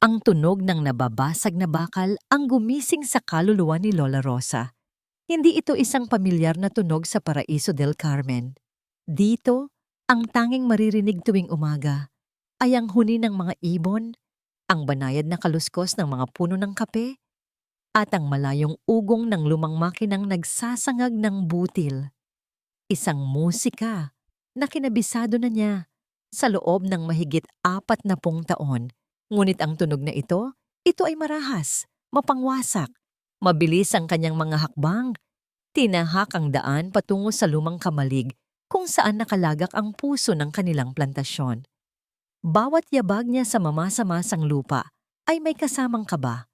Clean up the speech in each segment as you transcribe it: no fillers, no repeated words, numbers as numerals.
Ang tunog ng nababasag na bakal ang gumising sa kaluluwa ni Lola Rosa. Hindi ito isang pamilyar na tunog sa Paraiso del Carmen. Dito, ang tanging maririnig tuwing umaga ay ang huni ng mga ibon, ang banayad na kaluskos ng mga puno ng kape, at ang malayong ugong ng lumang makinang nagsasangag ng butil. Isang musika na kinabisado na niya sa loob ng mahigit 40 taon. Ngunit ang tunog na ito ay marahas, mapangwasak. Mabilis ang kanyang mga hakbang. Tinahak ang daan patungo sa lumang kamalig kung saan nakalagak ang puso ng kanilang plantasyon. Bawat yabag niya sa mamasa-masang lupa ay may kasamang kaba.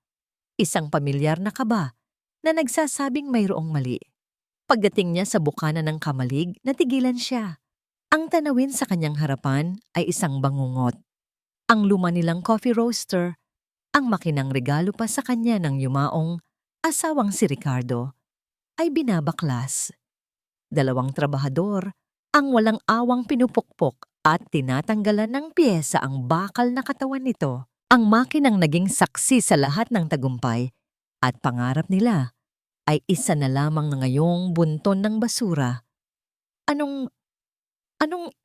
Isang pamilyar na kaba na nagsasabing mayroong mali. Pagdating niya sa bukana ng kamalig, natigilan siya. Ang tanawin sa kanyang harapan ay isang bangungot. Ang luma nilang coffee roaster, ang makinang regalo pa sa kanya ng yumaong asawang si Ricardo, ay binabaklas. 2 trabahador ang walang awang pinupukpok at tinatanggalan ng piyesa ang bakal na katawan nito. Ang makinang naging saksi sa lahat ng tagumpay at pangarap nila ay isa na lamang na ngayong bunton ng basura. Anong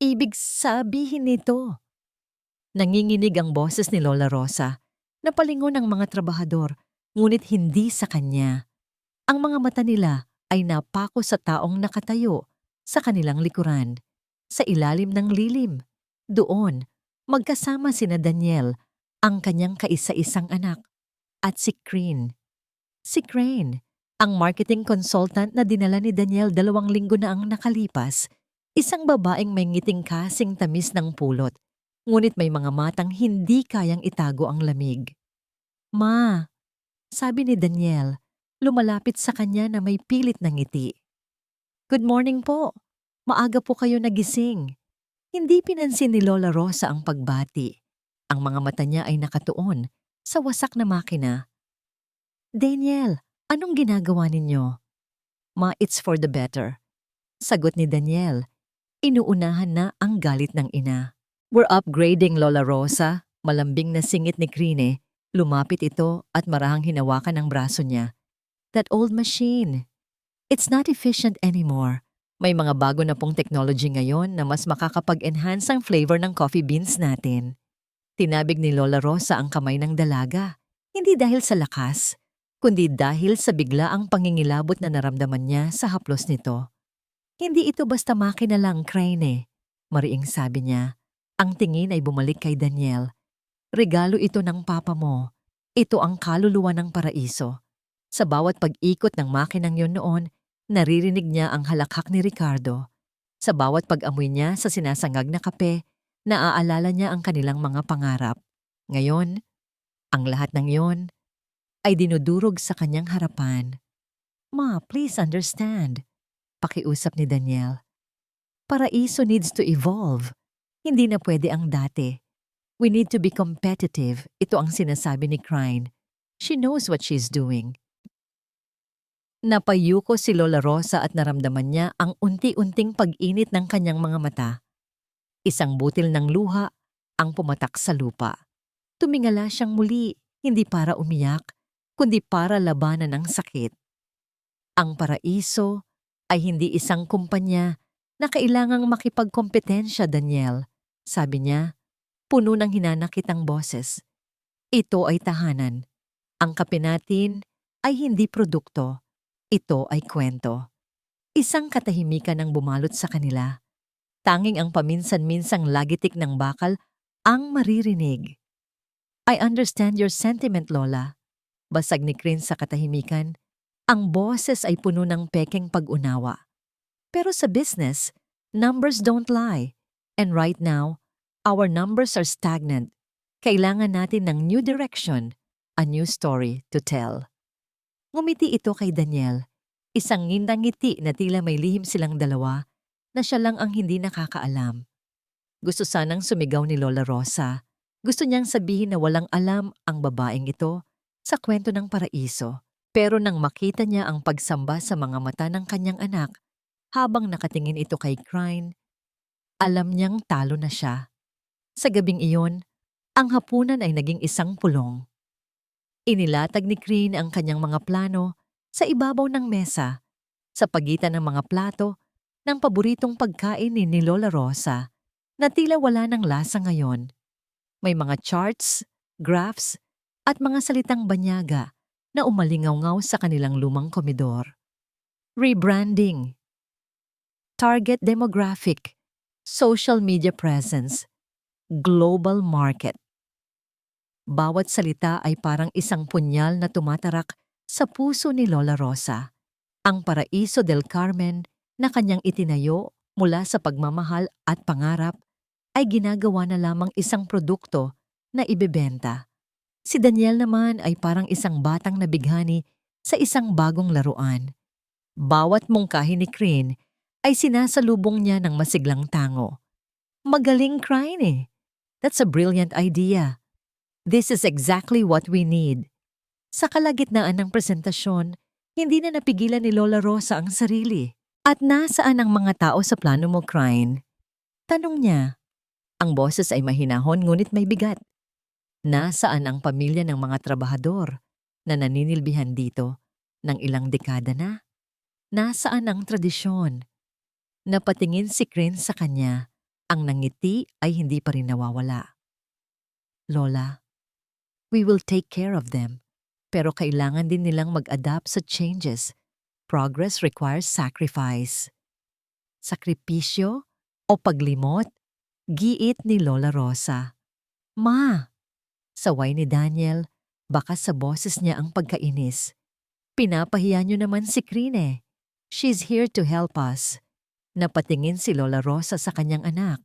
ibig sabihin nito? Nanginginig ang boses ni Lola Rosa, napalingon ang mga trabahador, ngunit hindi sa kanya. Ang mga mata nila ay napako sa taong nakatayo sa kanilang likuran, sa ilalim ng lilim. Doon, magkasama sina Daniel, ang kanyang kaisa-isang anak, at si Crane. Si Crane, ang marketing consultant na dinala ni Daniel 2 linggo na ang nakalipas, isang babaeng may ngiting kasing tamis ng pulot, ngunit may mga matang hindi kayang itago ang lamig. "Ma," sabi ni Daniel, lumalapit sa kanya na may pilit na ngiti. "Good morning po. Maaga po kayo nagising." Hindi pinansin ni Lola Rosa ang pagbati. Ang mga mata niya ay nakatuon sa wasak na makina. "Daniel, anong ginagawa ninyo?" "Ma, it's for the better," sagot ni Daniel. Inuunahan na ang galit ng ina. "We're upgrading, Lola Rosa." Malambing na singit ni Crine. Lumapit ito at marahang hinawakan ang braso niya. "That old machine. It's not efficient anymore. May mga bago na pong technology ngayon na mas makakapag-enhance ang flavor ng coffee beans natin." Tinabig ni Lola Rosa ang kamay ng dalaga. Hindi dahil sa lakas, kundi dahil sa biglaang pangingilabot na naramdaman niya sa haplos nito. "Hindi ito basta makina lang, Crane," mariing sabi niya. Ang tingin ay bumalik kay Daniel. "Regalo ito ng papa mo. Ito ang kaluluwa ng paraiso." Sa bawat pag-ikot ng makinang yon noon, naririnig niya ang halakhak ni Ricardo. Sa bawat pag-amoy niya sa sinasangag na kape, naaalala niya ang kanilang mga pangarap. Ngayon, ang lahat ng yon ay dinudurog sa kanyang harapan. "Ma, please understand," pakiusap ni Daniel. "Paraiso needs to evolve. Hindi na pwede ang dati. We need to be competitive." Ito ang sinasabi ni Crane. She knows what she's doing. Napayuko si Lola Rosa at naramdaman niya ang unti-unting pag-init ng kanyang mga mata. Isang butil ng luha ang pumatak sa lupa. Tumingala siyang muli, hindi para umiyak, kundi para labanan ang sakit. Ang paraiso ay hindi isang kumpanya na kailangang makipagkompetensya, Daniel. Sabi niya, puno ng hinanakit ang boses. Ito ay tahanan. Ang kape natin ay hindi produkto. Ito ay kwento. Isang katahimikan ang bumalot sa kanila. Tanging ang paminsan-minsang lagitik ng bakal ang maririnig. "I understand your sentiment, Lola." Basag ni Crane sa katahimikan. Ang boses ay puno ng pekeng pag-unawa. Pero sa business, numbers don't lie. And right now, our numbers are stagnant. Kailangan natin ng new direction, a new story to tell. Ngumiti ito kay Daniel. Isang ngiti na tila may lihim silang dalawa na siya lang ang hindi nakakaalam. Gusto sanang sumigaw ni Lola Rosa. Gusto niyang sabihin na walang alam ang babaeng ito sa kwento ng paraiso. Pero nang makita niya ang pagsamba sa mga mata ng kanyang anak, habang nakatingin ito kay Crane, alam niyang talo na siya. Sa gabing iyon, Ang hapunan ay naging isang pulong. Inilatag ni Crane ang kanyang mga plano sa ibabaw ng mesa, sa pagitan ng mga plato ng paboritong pagkain ni Lola Rosa na tila wala ng lasa ngayon. May mga charts, graphs, at mga salitang banyaga na umalingaw-ngaw sa kanilang lumang komedor. Rebranding, target demographic, social media presence, global market. Bawat salita ay parang isang punyal na tumatarak sa puso ni Lola Rosa. Ang Paraiso del Carmen na kanyang itinayo mula sa pagmamahal at pangarap ay ginagawa na lamang isang produkto na ibebenta. Si Daniel naman ay parang isang batang nabighani sa isang bagong laruan. Bawat mungkahi ni Crane ay sinasalubong niya ng masiglang tango. Magaling, Crane eh. That's a brilliant idea. This is exactly what we need. Sa kalagitnaan ng presentasyon, hindi na napigilan ni Lola Rosa ang sarili. At nasaan ang mga tao sa plano mo, Crane? Tanong niya. Ang boses ay mahinahon ngunit may bigat. Nasaan ang pamilya ng mga trabahador na naninilbihan dito ng ilang dekada na? Nasaan ang tradisyon? Napatingin si Crane sa kanya. Ang nangiti ay hindi pa rin nawawala. Lola, we will take care of them. Pero kailangan din nilang mag-adapt sa changes. Progress requires sacrifice. Sakripisyo o paglimot? Giit ni Lola Rosa. Ma! Saway ni Daniel, baka sa boses niya ang pagkainis. Pinapahiya niyo naman si Crane. She's here to help us. Napatingin si Lola Rosa sa kanyang anak.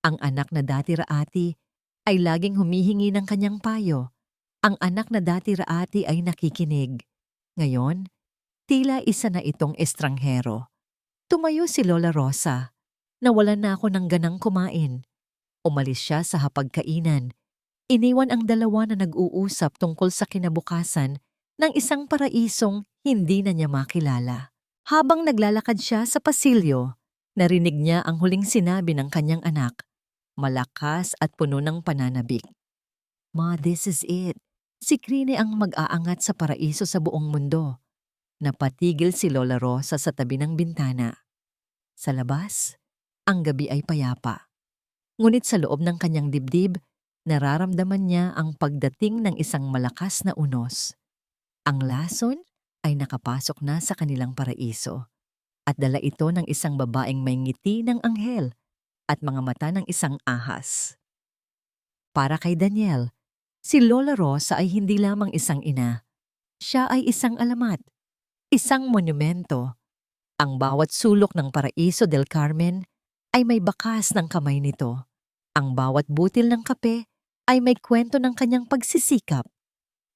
Ang anak na dati raati ay laging humihingi ng kanyang payo. Ang anak na dati raati ay nakikinig. Ngayon, tila isa na itong estranghero. Tumayo si Lola Rosa. Nawalan na ako ng ganang kumain. Umalis siya sa hapagkainan. Iniwan ang dalawa na nag-uusap tungkol sa kinabukasan ng isang paraisong hindi na niya makilala. Habang naglalakad siya sa pasilyo, narinig niya ang huling sinabi ng kanyang anak, malakas at puno ng pananabik. Ma, this is it. Si Crane ang mag-aangat sa paraiso sa buong mundo. Napatigil si Lola Rosa sa tabi ng bintana. Sa labas, ang gabi ay payapa. Ngunit sa loob ng kanyang dibdib, nararamdaman niya ang pagdating ng isang malakas na unos. Ang lason ay nakapasok na sa kanilang paraiso at dala ito ng isang babaeng may ngiti ng anghel at mga mata ng isang ahas. Para kay Daniel, si Lola Rosa ay hindi lamang isang ina. Siya ay isang alamat, isang monumento. Ang bawat sulok ng Paraiso del Carmen ay may bakas ng kamay nito. Ang bawat butil ng kape ay may kwento ng kanyang pagsisikap.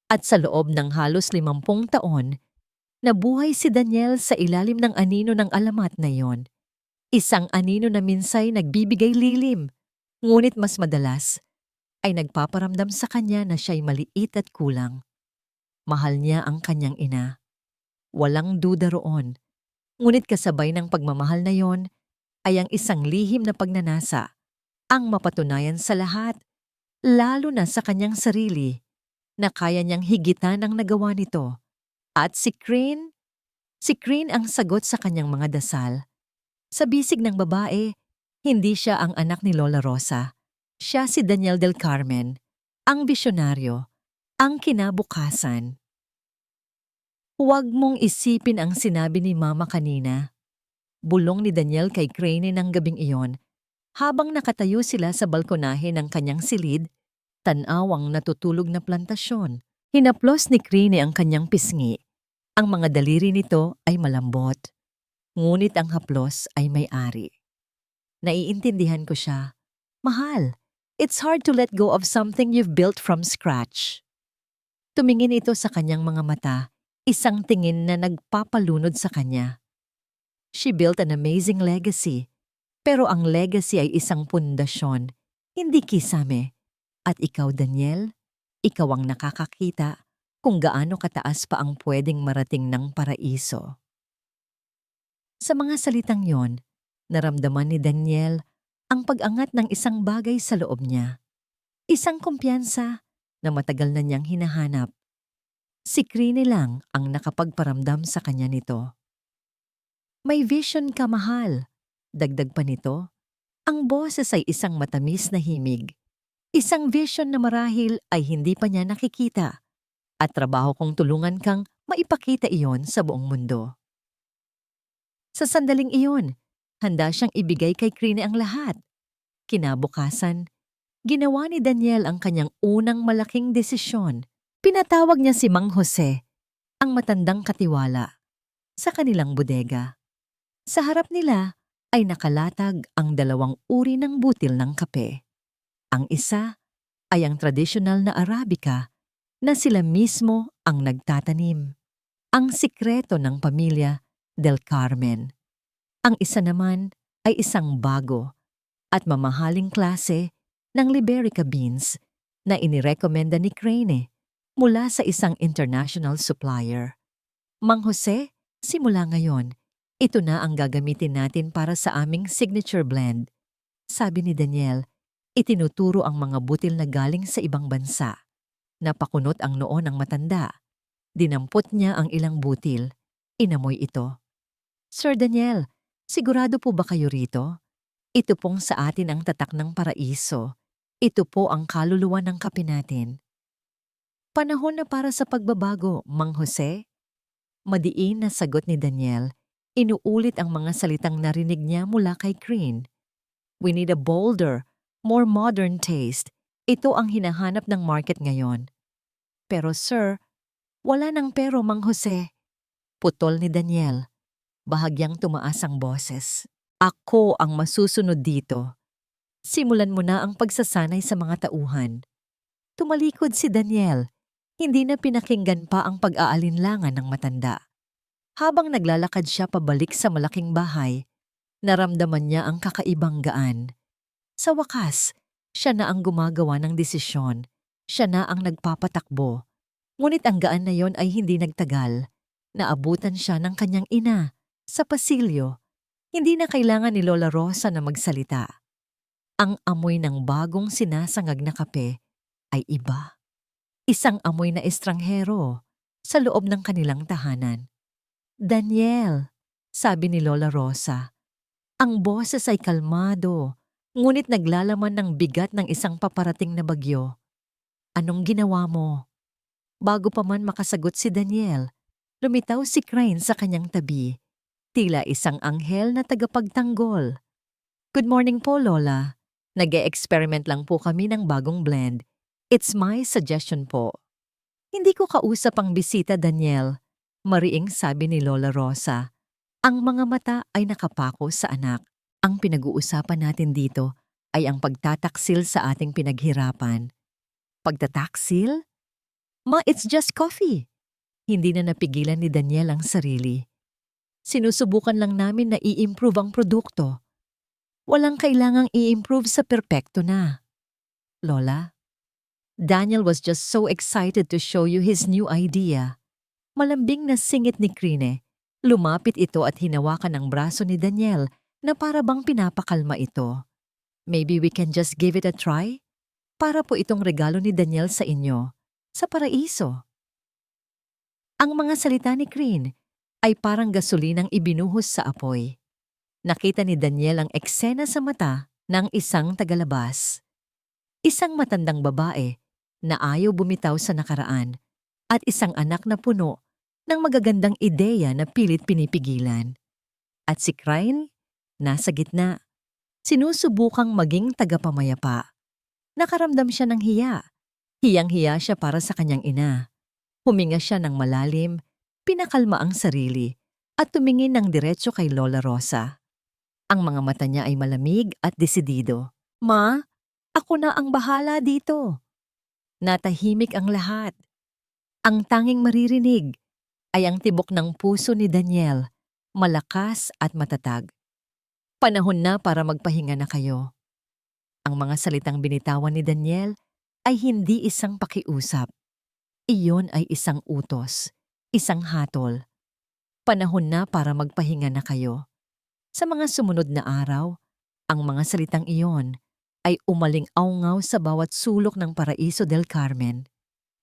At sa loob ng halos 50 taon, nabuhay si Daniel sa ilalim ng anino ng alamat na iyon. Isang anino na minsay nagbibigay lilim, ngunit mas madalas ay nagpaparamdam sa kanya na siya'y maliit at kulang. Mahal niya ang kanyang ina. Walang duda roon. Ngunit kasabay ng pagmamahal na yon ay ang isang lihim na pagnanasa, ang mapatunayan sa lahat, lalo na sa kanyang sarili, na kaya niyang higitan ang nagawa nito. At si Crane ang sagot sa kanyang mga dasal. Sa bisig ng babae, hindi siya ang anak ni Lola Rosa. Siya si Daniel del Carmen, ang bisyonaryo, ang kinabukasan. Huwag mong isipin ang sinabi ni Mama kanina. Bulong ni Daniel kay Crane ng gabing iyon. Habang nakatayo sila sa balkonahe ng kanyang silid, tanaw ang natutulog na plantasyon. Hinaplos ni Crane ang kanyang pisngi. Ang mga daliri nito ay malambot. Ngunit ang haplos ay may-ari. Naiintindihan ko siya. Mahal, it's hard to let go of something you've built from scratch. Tumingin ito sa kanyang mga mata, isang tingin na nagpapalunod sa kanya. She built an amazing legacy. Pero ang legacy ay isang pundasyon, hindi kisame. At ikaw, Daniel, ikaw ang nakakakita kung gaano kataas pa ang pwedeng marating ng paraiso. Sa mga salitang yon, naramdaman ni Daniel ang pag-angat ng isang bagay sa loob niya. Isang kumpiyansa na matagal na niyang hinahanap. Si Crine lang ang nakapagparamdam sa kanya nito. May vision ka, mahal. Dagdag pa nito, ang boses ay isang matamis na himig. Isang vision na marahil ay hindi pa niya nakikita. At trabaho kong tulungan kang maipakita iyon sa buong mundo. Sa sandaling iyon, handa siyang ibigay kay Crine ang lahat. Kinabukasan, ginawa ni Daniel ang kanyang unang malaking desisyon. Pinatawag niya si Mang Jose, ang matandang katiwala, sa kanilang bodega. Sa harap nila ay nakalatag ang dalawang uri ng butil ng kape. Ang isa ay ang tradisyonal na Arabica na sila mismo ang nagtatanim. Ang sikreto ng pamilya Del Carmen. Ang isa naman ay isang bago at mamahaling klase ng Liberica beans na inirekomenda ni Crane mula sa isang international supplier. Mang Jose, simula ngayon, ito na ang gagamitin natin para sa aming signature blend. Sabi ni Daniel, itinuturo ang mga butil na galing sa ibang bansa. Napakunot ang noo ng matanda. Dinampot niya ang ilang butil. Inamoy ito. Sir Daniel, sigurado po ba kayo rito? Ito pong sa atin ang tatak ng paraiso. Ito po ang kaluluwa ng kape natin. Panahon na para sa pagbabago, Mang Jose? Madiin na sagot ni Daniel. Inuulit ang mga salitang narinig niya mula kay Crane. We need a bolder, more modern taste. Ito ang hinahanap ng market ngayon. Pero sir, wala nang pero, Mang Jose. Putol ni Daniel. Bahagyang tumaas ang boses. Ako ang masusunod dito. Simulan mo na ang pagsasanay sa mga tauhan. Tumalikod si Daniel. Hindi na pinakinggan pa ang pag-aalinlangan ng matanda. Habang naglalakad siya pabalik sa malaking bahay, naramdaman niya ang kakaibang gaan. Sa wakas, siya na ang gumagawa ng desisyon. Siya na ang nagpapatakbo. Ngunit ang gaan na yon ay hindi nagtagal. Naabutan siya ng kanyang ina sa pasilyo. Hindi na kailangan ni Lola Rosa na magsalita. Ang amoy ng bagong sinasangag na kape ay iba. Isang amoy na estranghero sa loob ng kanilang tahanan. Daniel, sabi ni Lola Rosa. Ang boses ay kalmado, ngunit naglalaman ng bigat ng isang paparating na bagyo. Anong ginawa mo? Bago pa man makasagot si Daniel, lumitaw si Crane sa kanyang tabi. Tila isang anghel na tagapagtanggol. Good morning po, Lola. Nag-e-experiment lang po kami ng bagong blend. It's my suggestion po. Hindi ko kausap ang bisita, Daniel. Mariing sabi ni Lola Rosa. Ang mga mata ay nakapako sa anak. Ang pinag-uusapan natin dito ay ang pagtataksil sa ating pinaghirapan. Pagtataksil? Ma, it's just coffee. Hindi na napigilan ni Daniel ang sarili. Sinusubukan lang namin na i-improve ang produkto. Walang kailangang i-improve sa perpekto na. Lola, Daniel was just so excited to show you his new idea. Malambing na singit ni Crine. Lumapit ito at hinawakan ang braso ni Daniel na para bang pinapakalma ito. Maybe we can just give it a try? Para po itong regalo ni Daniel sa inyo, sa paraiso. Ang mga salita ni Crine ay parang gasolinang ibinuhos sa apoy. Nakita ni Daniel ang eksena sa mata ng isang tagalabas. Isang matandang babae na ayaw bumitaw sa nakaraan at isang anak na puno ng magagandang ideya na pilit pinipigilan. At si Crane, nasa gitna, sinusubukang maging tagapamayapa. Nakaramdam siya ng hiya. Hiyang-hiya siya para sa kanyang ina. Huminga siya ng malalim, pinakalma ang sarili, at tumingin ng diretso kay Lola Rosa. Ang mga mata niya ay malamig at desidido. Ma, ako na ang bahala dito. Natahimik ang lahat. Ang tanging maririnig ay ang tibok ng puso ni Daniel, malakas at matatag. Panahon na para magpahinga na kayo. Ang mga salitang binitawan ni Daniel ay hindi isang pakiusap. Iyon ay isang utos, isang hatol. Panahon na para magpahinga na kayo. Sa mga sumunod na araw, ang mga salitang iyon ay umaling-awngaw sa bawat sulok ng Paraiso del Carmen.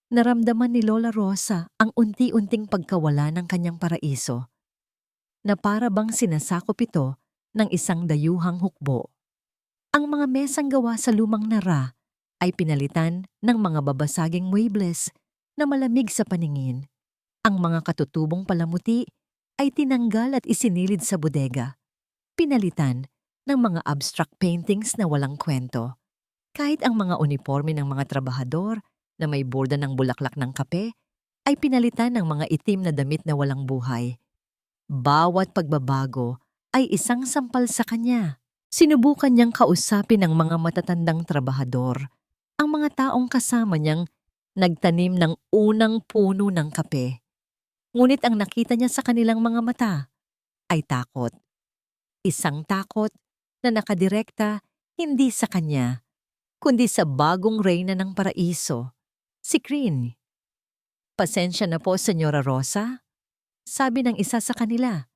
Naramdaman ni Lola Rosa ang unti-unting pagkawala ng kanyang paraiso, na para bang sinasakop ito ng isang dayuhang hukbo. Ang mga mesang gawa sa lumang nara ay pinalitan ng mga babasaging muebles na malamig sa paningin. Ang mga katutubong palamuti ay tinanggal at isinilid sa bodega. Pinalitan ng mga abstract paintings na walang kwento. Kahit ang mga uniforme ng mga trabahador na may borda ng bulaklak ng kape ay pinalitan ng mga itim na damit na walang buhay. Bawat pagbabago ay isang sampal sa kanya. Sinubukan niyang kausapin ang mga matatandang trabahador, ang mga taong kasama niyang nagtanim ng unang puno ng kape. Ngunit ang nakita niya sa kanilang mga mata ay takot. Isang takot na nakadirekta hindi sa kanya, kundi sa bagong reyna ng Paraiso, si Crane. "Pasensya na po, Senyora Rosa," sabi ng isa sa kanila,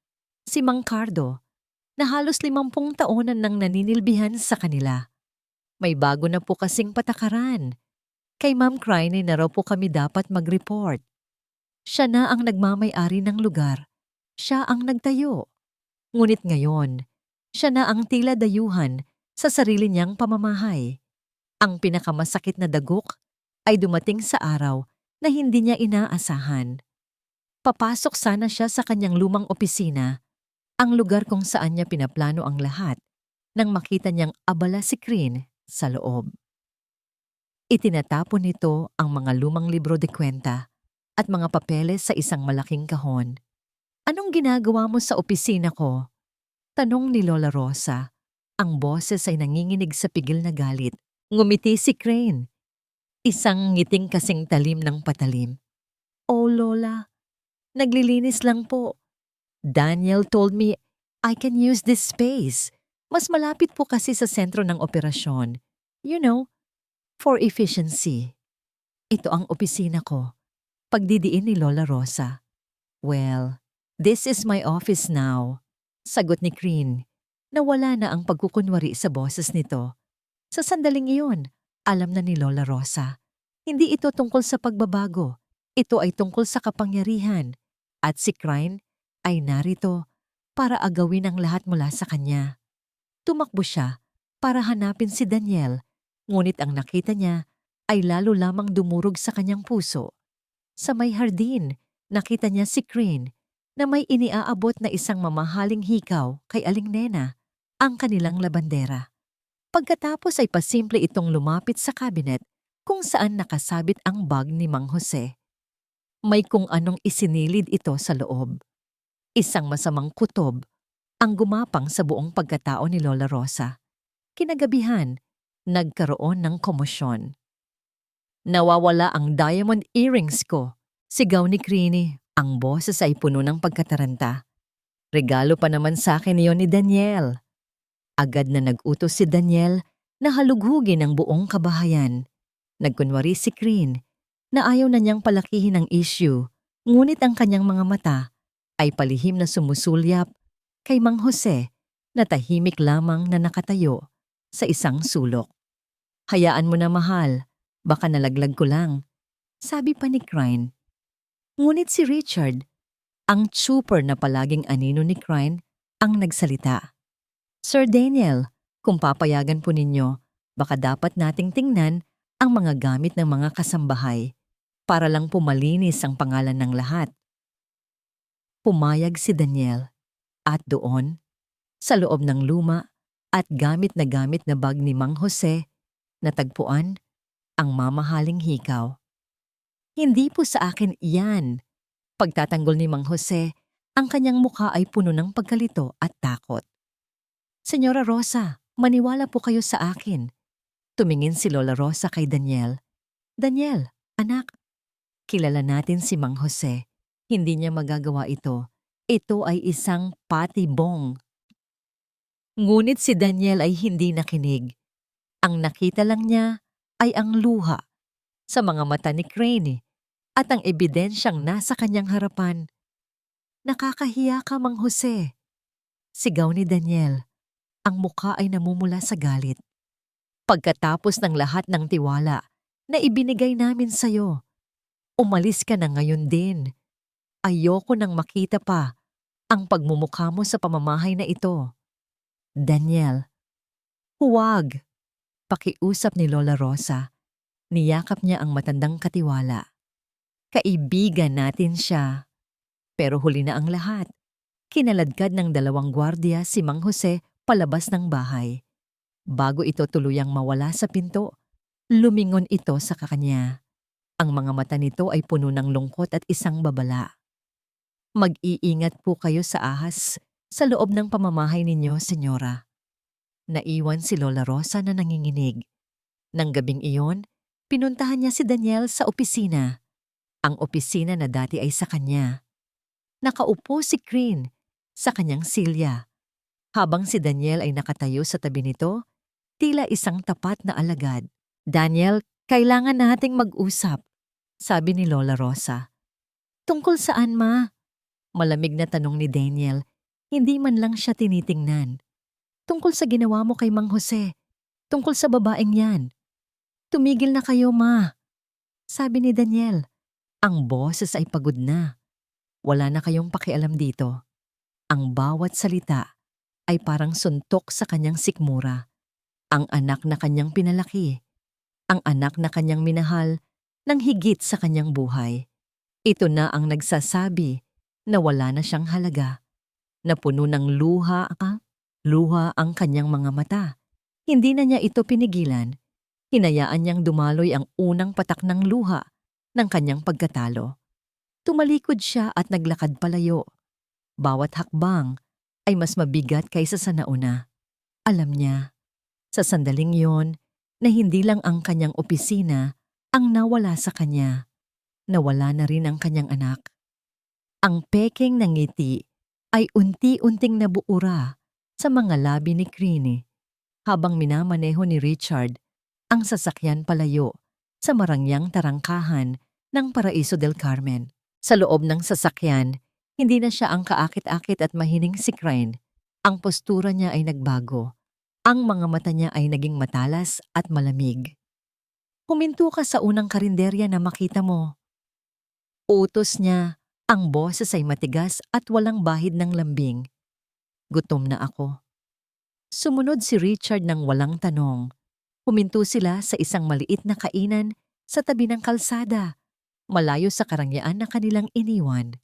si Mang Cardo, na halos 50 taonan nang naninilbihan sa kanila. "May bago na po kasing patakaran. Kay Ma'am Crane na raw po kami dapat mag-report. Siya na ang nagmamay-ari ng lugar. Siya ang nagtayo. Ngunit ngayon, siya na ang tila dayuhan sa sarili niyang pamamahay. Ang pinakamasakit na dagok ay dumating sa araw na hindi niya inaasahan. Papasok sana siya sa kanyang lumang opisina, ang lugar kung saan niya pinaplano ang lahat, nang makita niyang abala si Crane sa loob. Itinatapon nito ang mga lumang libro de kwenta at mga papeles sa isang malaking kahon. "Anong ginagawa mo sa opisina ko?" tanong ni Lola Rosa. Ang boses ay nanginginig sa pigil na galit. Ngumiti si Crane, isang ngiting kasing talim ng patalim. "Oh Lola, naglilinis lang po. Daniel told me I can use this space. Mas malapit po kasi sa sentro ng operasyon. You know, for efficiency." "Ito ang opisina ko," pagdidiin ni Lola Rosa. "Well, this is my office now," sagot ni Crane, na wala na ang pagkukunwari sa boses nito. Sa sandaling iyon, alam na ni Lola Rosa, hindi ito tungkol sa pagbabago. Ito ay tungkol sa kapangyarihan. At si Crane ay narito para agawin ang lahat mula sa kanya. Tumakbo siya para hanapin si Daniel, ngunit ang nakita niya ay lalo lamang dumurog sa kanyang puso. Sa may hardin, nakita niya si Crane na may iniaabot na isang mamahaling hikaw kay Aling Nena, ang kanilang labandera. Pagkatapos ay pasimple itong lumapit sa cabinet kung saan nakasabit ang bag ni Mang Jose. May kung anong isinilid ito sa loob. Isang masamang kutob ang gumapang sa buong pagkatao ni Lola Rosa. Kinagabihan, nagkaroon ng komosyon. "Nawawala ang diamond earrings ko," sigaw ni Crane. Ang boses ay puno ng pagkataranta. "Regalo pa naman sa akin iyon ni Daniel." Agad na nag-utos si Daniel na halughugin ang buong kabahayan. Nagkunwari si Crane na ayaw na niyang palakihin ang issue, ngunit ang kanyang mga mata ay palihim na sumusulyap kay Mang Jose na tahimik lamang na nakatayo sa isang sulok. "Hayaan mo na, mahal, baka nalaglag ko lang," sabi pa ni Crane. Ngunit si Richard, ang super na palaging anino ni Crane, ang nagsalita. "Sir Daniel, kung papayagan po ninyo, baka dapat nating tingnan ang mga gamit ng mga kasambahay para lang pumalinis ang pangalan ng lahat." Pumayag si Daniel at doon, sa loob ng luma at gamit na bag ni Mang Jose, natagpuan ang mamahaling hikaw. "Hindi po sa akin iyan." Pagtatanggol ni Mang Jose, ang kanyang mukha ay puno ng pagkalito at takot. "Senyora Rosa, maniwala po kayo sa akin." Tumingin si Lola Rosa kay Daniel. "Daniel, anak, kilala natin si Mang Jose. Hindi niya magagawa ito. Ito ay isang patibong." Ngunit si Daniel ay hindi nakinig. Ang nakita lang niya ay ang luha sa mga mata ni Crane at ang ebidensyang nasa kanyang harapan. "Nakakahiya ka, Mang Jose," sigaw ni Daniel. Ang mukha ay namumula sa galit. Pagkatapos ng lahat ng tiwala na ibinigay namin sa'yo, umalis ka na ngayon din. Ayoko nang makita pa ang pagmumukha mo sa pamamahay na ito. Daniel, huwag! Pakiusap ni Lola Rosa. Niyakap niya ang matandang katiwala. Kaibigan natin siya. Pero huli na ang lahat. Kinaladkad ng 2 gwardiya si Mang Jose palabas ng bahay. Bago ito tuluyang mawala sa pinto, lumingon ito sa kanya. Ang mga mata nito ay puno ng lungkot at isang babala. Mag-iingat po kayo sa ahas sa loob ng pamamahay ninyo, senyora. Naiwan si Lola Rosa na nanginginig. Nang gabing iyon, pinuntahan niya si Daniel sa opisina. Ang opisina na dati ay sa kanya. Nakaupo si Crane sa kanyang silya. Habang si Daniel ay nakatayo sa tabi nito, tila isang tapat na alagad. Daniel, kailangan nating mag-usap, sabi ni Lola Rosa. Tungkol saan, ma? Malamig na tanong ni Daniel. Hindi man lang siya tinitingnan. Tungkol sa ginawa mo kay Mang Jose. Tungkol sa babaeng yan. Tumigil na kayo, ma. Sabi ni Daniel. Ang boses ay pagod na. Wala na kayong pakialam dito. Ang bawat salita ay parang suntok sa kanyang sikmura. Ang anak na kanyang pinalaki. Ang anak na kanyang minahal ng higit sa kanyang buhay. Ito na ang nagsasabi na wala na siyang halaga. Na puno ng luha ang kanyang mga mata. Hindi na niya ito pinigilan. Hinayaan niyang dumaloy ang unang patak ng luha ng kanyang pagkatalo. Tumalikod siya at naglakad palayo. Bawat hakbang ay mas mabigat kaysa sa nauna. Alam niya, sa sandaling yon, na hindi lang ang kanyang opisina ang nawala sa kanya. Nawala na rin ang kanyang anak. Ang peking ng ngiti ay unti-unting nabuura sa mga labi ni Crane habang minamaneho ni Richard ang sasakyan palayo sa marangyang tarangkahan ng Paraiso del Carmen. Sa loob ng sasakyan, hindi na siya ang kaakit-akit at mahining si Crane. Ang postura niya ay nagbago. Ang mga mata niya ay naging matalas at malamig. Huminto ka sa unang karinderya na makita mo. Utos niya, ang boses ay matigas at walang bahid ng lambing. Gutom na ako. Sumunod si Richard ng walang tanong. Huminto sila sa isang maliit na kainan sa tabi ng kalsada, malayo sa karangyaan na kanilang iniwan.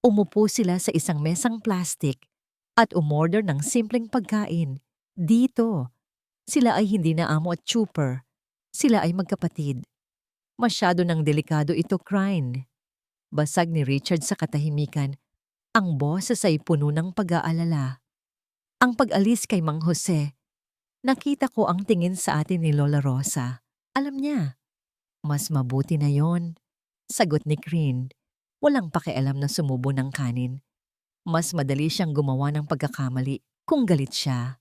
Umupo sila sa isang mesang plastik at umorder ng simpleng pagkain. Dito, sila ay hindi na amo at chuper. Sila ay magkapatid. Masyado ng delikado ito, Crane. Basag ni Richard sa katahimikan. Ang boses ay puno ng pag-aalala. Ang pag-alis kay Mang Jose, nakita ko ang tingin sa atin ni Lola Rosa. Alam niya, mas mabuti na yon. Sagot ni Crane. Walang pakialam na sumubo ng kanin. Mas madali siyang gumawa ng pagkakamali kung galit siya.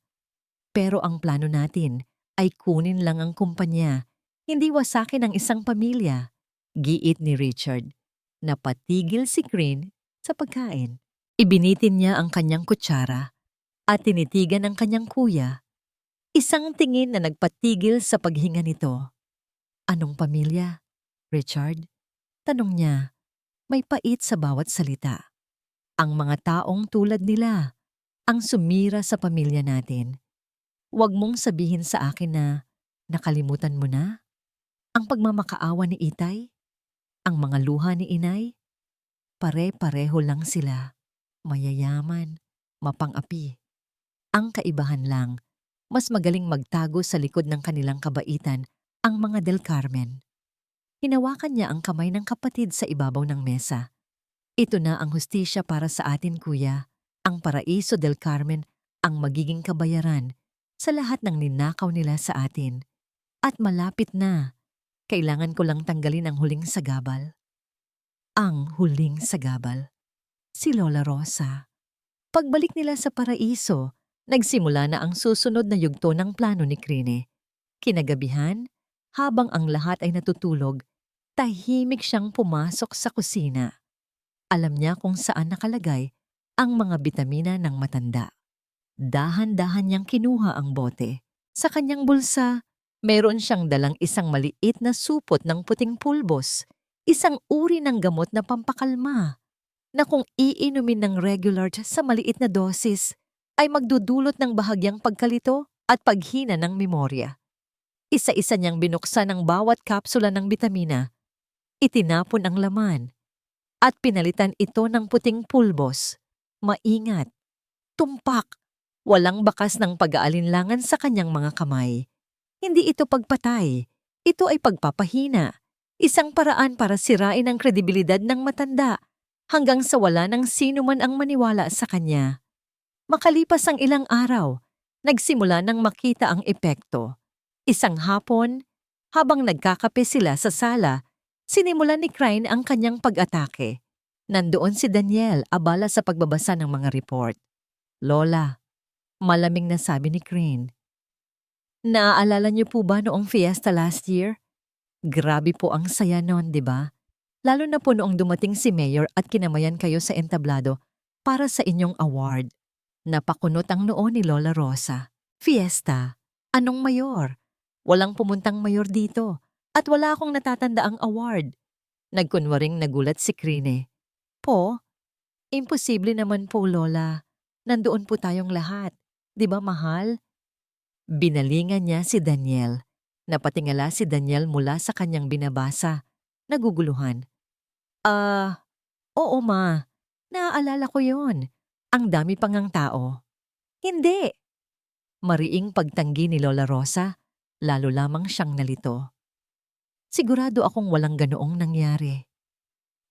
Pero ang plano natin ay kunin lang ang kumpanya, hindi wasakin ang isang pamilya. Giit ni Richard. Napatigil si Crane sa pagkain. Ibinitin niya ang kanyang kutsara at tinitigan ang kanyang kuya. Isang tingin na nagpatigil sa paghinga nito. Anong pamilya, Richard? Tanong niya. May pait sa bawat salita. Ang mga taong tulad nila ang sumira sa pamilya natin. Huwag mong sabihin sa akin na nakalimutan mo na ang pagmamakaawa ni Itay, ang mga luha ni Inay. Pare-pareho lang sila. Mayayaman, mapang-api. Ang kaibahan lang, mas magaling magtago sa likod ng kanilang kabaitan ang mga Del Carmen. Hinawakan niya ang kamay ng kapatid sa ibabaw ng mesa. Ito na ang hustisya para sa atin, kuya. Ang Paraiso del Carmen ang magiging kabayaran sa lahat ng ninakaw nila sa atin. At malapit na. Kailangan ko lang tanggalin ang huling sagabal. Ang huling sagabal. Si Lola Rosa. Pagbalik nila sa Paraiso, nagsimula na ang susunod na yugto ng plano ni Crane. Kinagabihan, habang ang lahat ay natutulog, tahimik siyang pumasok sa kusina. Alam niya kung saan nakalagay ang mga bitamina ng matanda. Dahan-dahan niyang kinuha ang bote. Sa kanyang bulsa, meron siyang dalang isang maliit na supot ng puting pulbos, isang uri ng gamot na pampakalma, na kung iinumin ng regular sa maliit na dosis, ay magdudulot ng bahagyang pagkalito at paghina ng memorya. Isa-isa niyang binuksan ang bawat kapsula ng bitamina, itinapon ang laman, at pinalitan ito ng puting pulbos. Maingat, tumpak, walang bakas ng pag-aalinlangan sa kanyang mga kamay. Hindi ito pagpatay, ito ay pagpapahina. Isang paraan para sirain ang kredibilidad ng matanda hanggang sa wala ng sino man ang maniwala sa kanya. Makalipas ang ilang araw, nagsimula nang makita ang epekto. Isang hapon, habang nagkakape sila sa sala, sinimulan ni Crane ang kanyang pag-atake. Nandoon si Daniel abala sa pagbabasa ng mga report. "Lola," malamig na sabi ni Crane. "Naaalala niyo po ba noong fiesta last year? Grabe po ang saya noon, di ba? Lalo na po noong dumating si Mayor at kinamayan kayo sa entablado para sa inyong award." Napakunot ang noo ni Lola Rosa. "Fiesta? Anong mayor? Walang pumuntang mayor dito at wala akong natatandaang award." Nagkunwaring nagulat si Crane. "Po? Imposible naman po, Lola. Nandoon po tayong lahat. Di ba, mahal?" Binalingan niya si Daniel. Napatingala si Daniel mula sa kanyang binabasa. Naguguluhan. Oo ma. Naaalala ko yon. Ang dami pang ngang tao." "Hindi." Mariing pagtanggi ni Lola Rosa, lalo lamang siyang nalito. "Sigurado akong walang ganoong nangyari."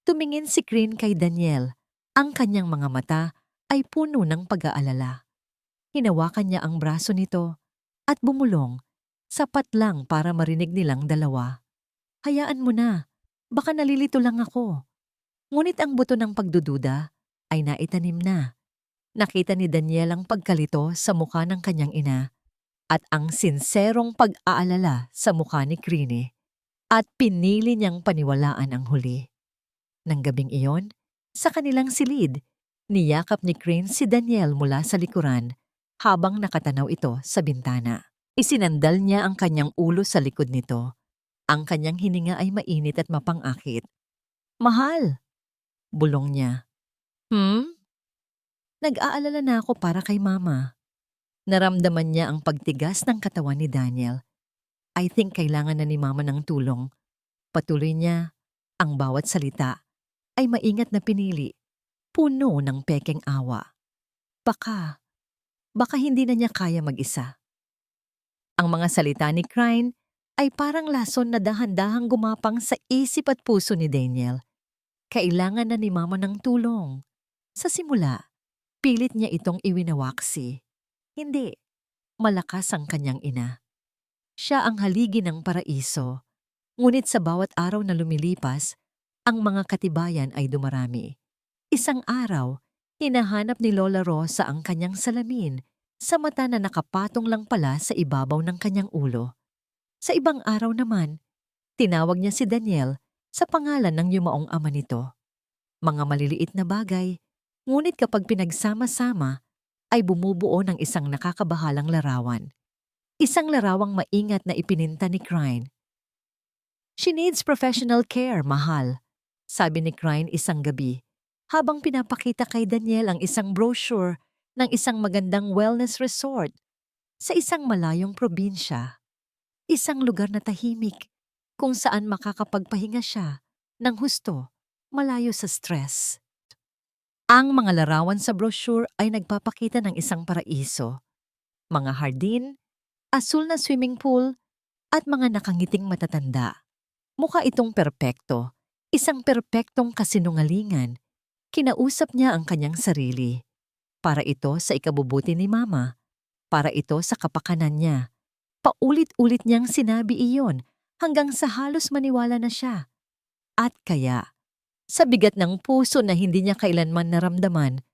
Tumingin si Crane kay Daniel. Ang kanyang mga mata ay puno ng pag-aalala. Hinawakan niya ang braso nito at bumulong, sapat lang para marinig nilang dalawa. "Hayaan mo na, baka nalilito lang ako." Ngunit ang buto ng pagdududa ay naitanim na. Nakita ni Daniel ang pagkalito sa mukha ng kanyang ina at ang sinserong pag-aalala sa mukha ni Crane at pinili niyang paniwalaan ang huli. Nang gabing iyon, sa kanilang silid, niyakap ni Crane si Daniel mula sa likuran habang nakatanaw ito sa bintana. Isinandal niya ang kanyang ulo sa likod nito. Ang kanyang hininga ay mainit at mapang-akit. "Mahal," bulong niya. "Nag-aalala na ako para kay Mama." Naramdaman niya ang pagtigas ng katawan ni Daniel. "I think kailangan na ni Mama ng tulong." Patuloy niya, ang bawat salita ay maingat na pinili, puno ng pekeng awa. Baka hindi na niya kaya mag-isa. Ang mga salita ni Crane ay parang lason na dahan-dahang gumapang sa isip at puso ni Daniel. Kailangan na ni Mama ng tulong. Sa simula, pilit niya itong iwinawaksi. Hindi, malakas ang kanyang ina. Siya ang haligi ng paraiso. Ngunit sa bawat araw na lumilipas, ang mga katibayan ay dumarami. Isang araw, hinahanap ni Lola Rosa ang kanyang salamin sa mata na nakapatong lang pala sa ibabaw ng kanyang ulo. Sa ibang araw naman, tinawag niya si Daniel sa pangalan ng yumaong ama nito. Mga maliliit na bagay, ngunit kapag pinagsama-sama, ay bumubuo ng isang nakakabahalang larawan. Isang larawang maingat na ipininta ni Crane. "She needs professional care, mahal," sabi ni Crane isang gabi, habang pinapakita kay Daniel ang isang brochure ng isang magandang wellness resort sa isang malayong probinsya. Isang lugar na tahimik kung saan makakapagpahinga siya ng husto, malayo sa stress. Ang mga larawan sa brochure ay nagpapakita ng isang paraiso. Mga hardin, asul na swimming pool, at mga nakangiting matatanda. Mukha itong perpekto, isang perpektong kasinungalingan. Kinausap niya ang kanyang sarili. Para ito sa ikabubuti ni Mama. Para ito sa kapakanan niya. Paulit-ulit niyang sinabi iyon hanggang sa halos maniwala na siya. At kaya, sa bigat ng puso na hindi niya kailanman naramdaman,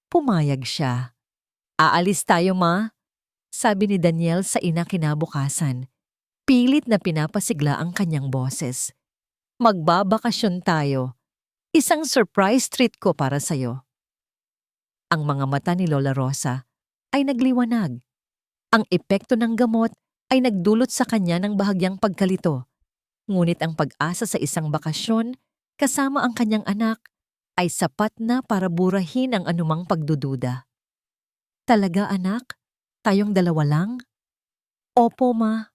pumayag siya. "Aalis tayo, Ma," sabi ni Daniel sa ina kinabukasan. Pilit na pinapasigla ang kanyang boses. "Magbabakasyon tayo. Isang surprise treat ko para sa'yo." Ang mga mata ni Lola Rosa ay nagliwanag. Ang epekto ng gamot ay nagdulot sa kanya ng bahagyang pagkalito, ngunit ang pag-asa sa isang bakasyon kasama ang kanyang anak ay sapat na para burahin ang anumang pagdududa. Talaga anak? Tayong dalawa lang? Opo ma,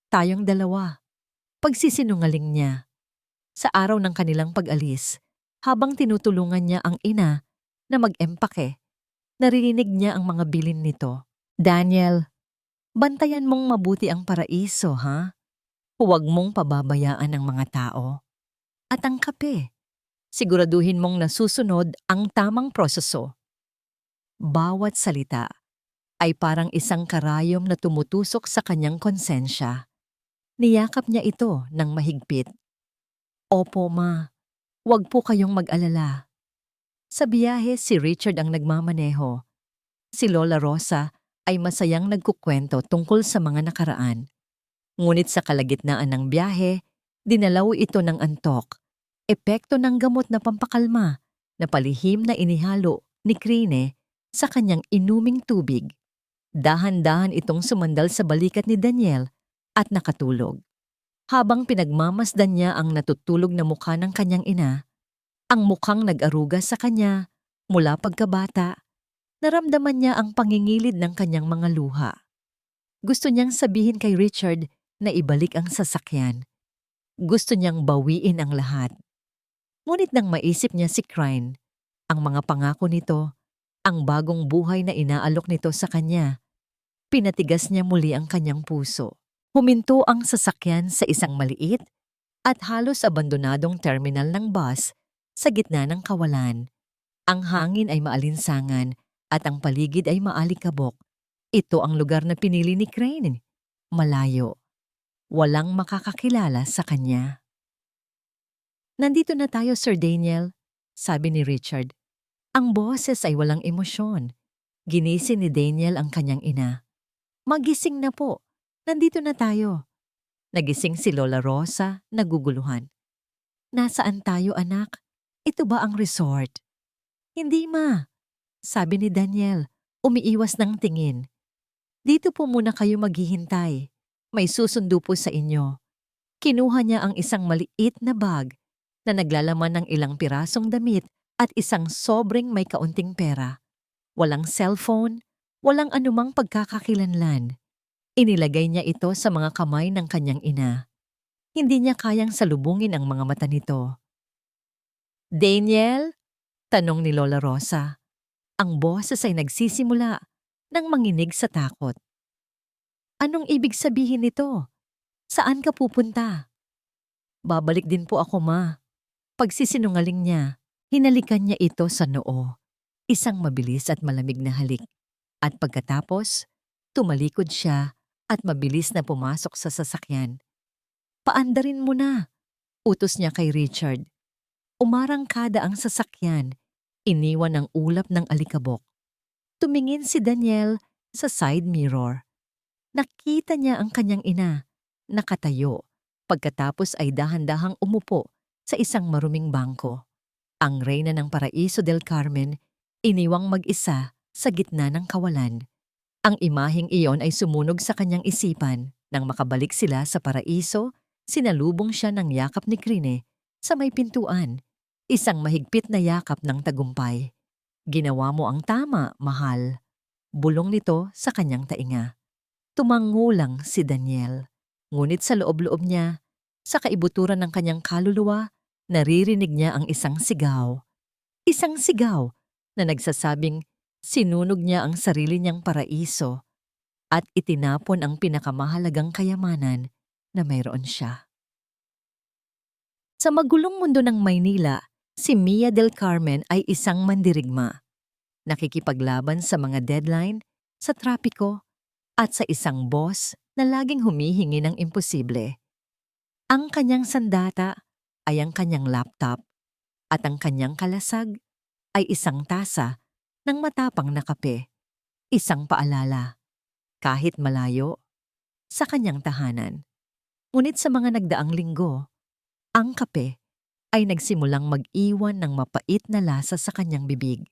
tayong dalawa. Pagsisinungaling niya. Sa araw ng kanilang pag-alis, habang tinutulungan niya ang ina na mag-empake, naririnig niya ang mga bilin nito. Daniel, bantayan mong mabuti ang paraiso, ha? Huwag mong pababayaan ang mga tao. At ang kape, siguraduhin mong nasusunod ang tamang proseso. Bawat salita ay parang isang karayom na tumutusok sa kanyang konsensya. Niyakap niya ito ng mahigpit. Opo ma, huwag po kayong mag-alala. Sa biyahe si Richard ang nagmamaneho. Si Lola Rosa ay masayang nagkukwento tungkol sa mga nakaraan. Ngunit sa kalagitnaan ng biyahe, dinalaw ito ng antok. Epekto ng gamot na pampakalma na palihim na inihalo ni Crine sa kanyang inuming tubig. Dahan-dahan itong sumandal sa balikat ni Daniel at nakatulog. Habang pinagmamasdan niya ang natutulog na mukha ng kanyang ina, ang mukhang nag-aruga sa kanya mula pagkabata, naramdaman niya ang pangingilid ng kanyang mga luha. Gusto niyang sabihin kay Richard na ibalik ang sasakyan. Gusto niyang bawiin ang lahat. Ngunit nang maisip niya si Crine, ang mga pangako nito, ang bagong buhay na inaalok nito sa kanya, pinatigas niya muli ang kanyang puso. Huminto ang sasakyan sa isang maliit at halos abandonadong terminal ng bus sa gitna ng kawalan. Ang hangin ay maalinsangan at ang paligid ay maalikabok. Ito ang lugar na pinili ni Crane. Malayo. Walang makakakilala sa kanya. Nandito na tayo, Sir Daniel, sabi ni Richard. Ang boses ay walang emosyon. Ginising ni Daniel ang kanyang ina. Magising na po. Nandito na tayo. Nagising si Lola Rosa, naguguluhan. Nasaan tayo, anak? Ito ba ang resort? Hindi ma, sabi ni Daniel, umiiwas ng tingin. Dito po muna kayo maghihintay. May susundo po sa inyo. Kinuha niya ang isang maliit na bag na naglalaman ng ilang pirasong damit at isang sobrang may kaunting pera. Walang cellphone, walang anumang pagkakakilanlan. Inilagay niya ito sa mga kamay ng kanyang ina. Hindi niya kayang salubungin ang mga mata nito. Daniel? Tanong ni Lola Rosa. Ang boses ay nagsisimula nang manginig sa takot. Anong ibig sabihin nito? Saan ka pupunta? Babalik din po ako, ma. Pagsisinungaling niya, hinalikan niya ito sa noo. Isang mabilis at malamig na halik. At pagkatapos, tumalikod siya at mabilis na pumasok sa sasakyan. Paandarin mo na, utos niya kay Richard. Umarangkada ang sasakyan, iniwan ang ulap ng alikabok. Tumingin si Daniel sa side mirror. Nakita niya ang kanyang ina, nakatayo, pagkatapos ay dahan-dahang umupo sa isang maruming bangko. Ang reyna ng Paraiso del Carmen, iniwang mag-isa sa gitna ng kawalan. Ang imaheng iyon ay sumunog sa kanyang isipan. Nang makabalik sila sa paraiso, sinalubong siya ng yakap ni Crine sa may pintuan. Isang mahigpit na yakap ng tagumpay. Ginawa mo ang tama, mahal. Bulong nito sa kanyang tainga. Tumangulang si Daniel. Ngunit sa loob-loob niya, sa kaibuturan ng kanyang kaluluwa, naririnig niya ang isang sigaw. Isang sigaw na nagsasabing sinunog niya ang sarili niyang paraiso at itinapon ang pinakamahalagang kayamanan na mayroon siya. Sa magulong mundo ng Maynila, si Mia del Carmen ay isang mandirigma. Nakikipaglaban sa mga deadline, sa trapiko, at sa isang boss na laging humihingi ng imposible. Ang kanyang sandata ay ang kanyang laptop at ang kanyang kalasag ay isang tasa ng matapang na kape, isang paalala, kahit malayo, sa kanyang tahanan. Ngunit sa mga nagdaang linggo, ang kape ay nagsimulang mag-iwan ng mapait na lasa sa kanyang bibig.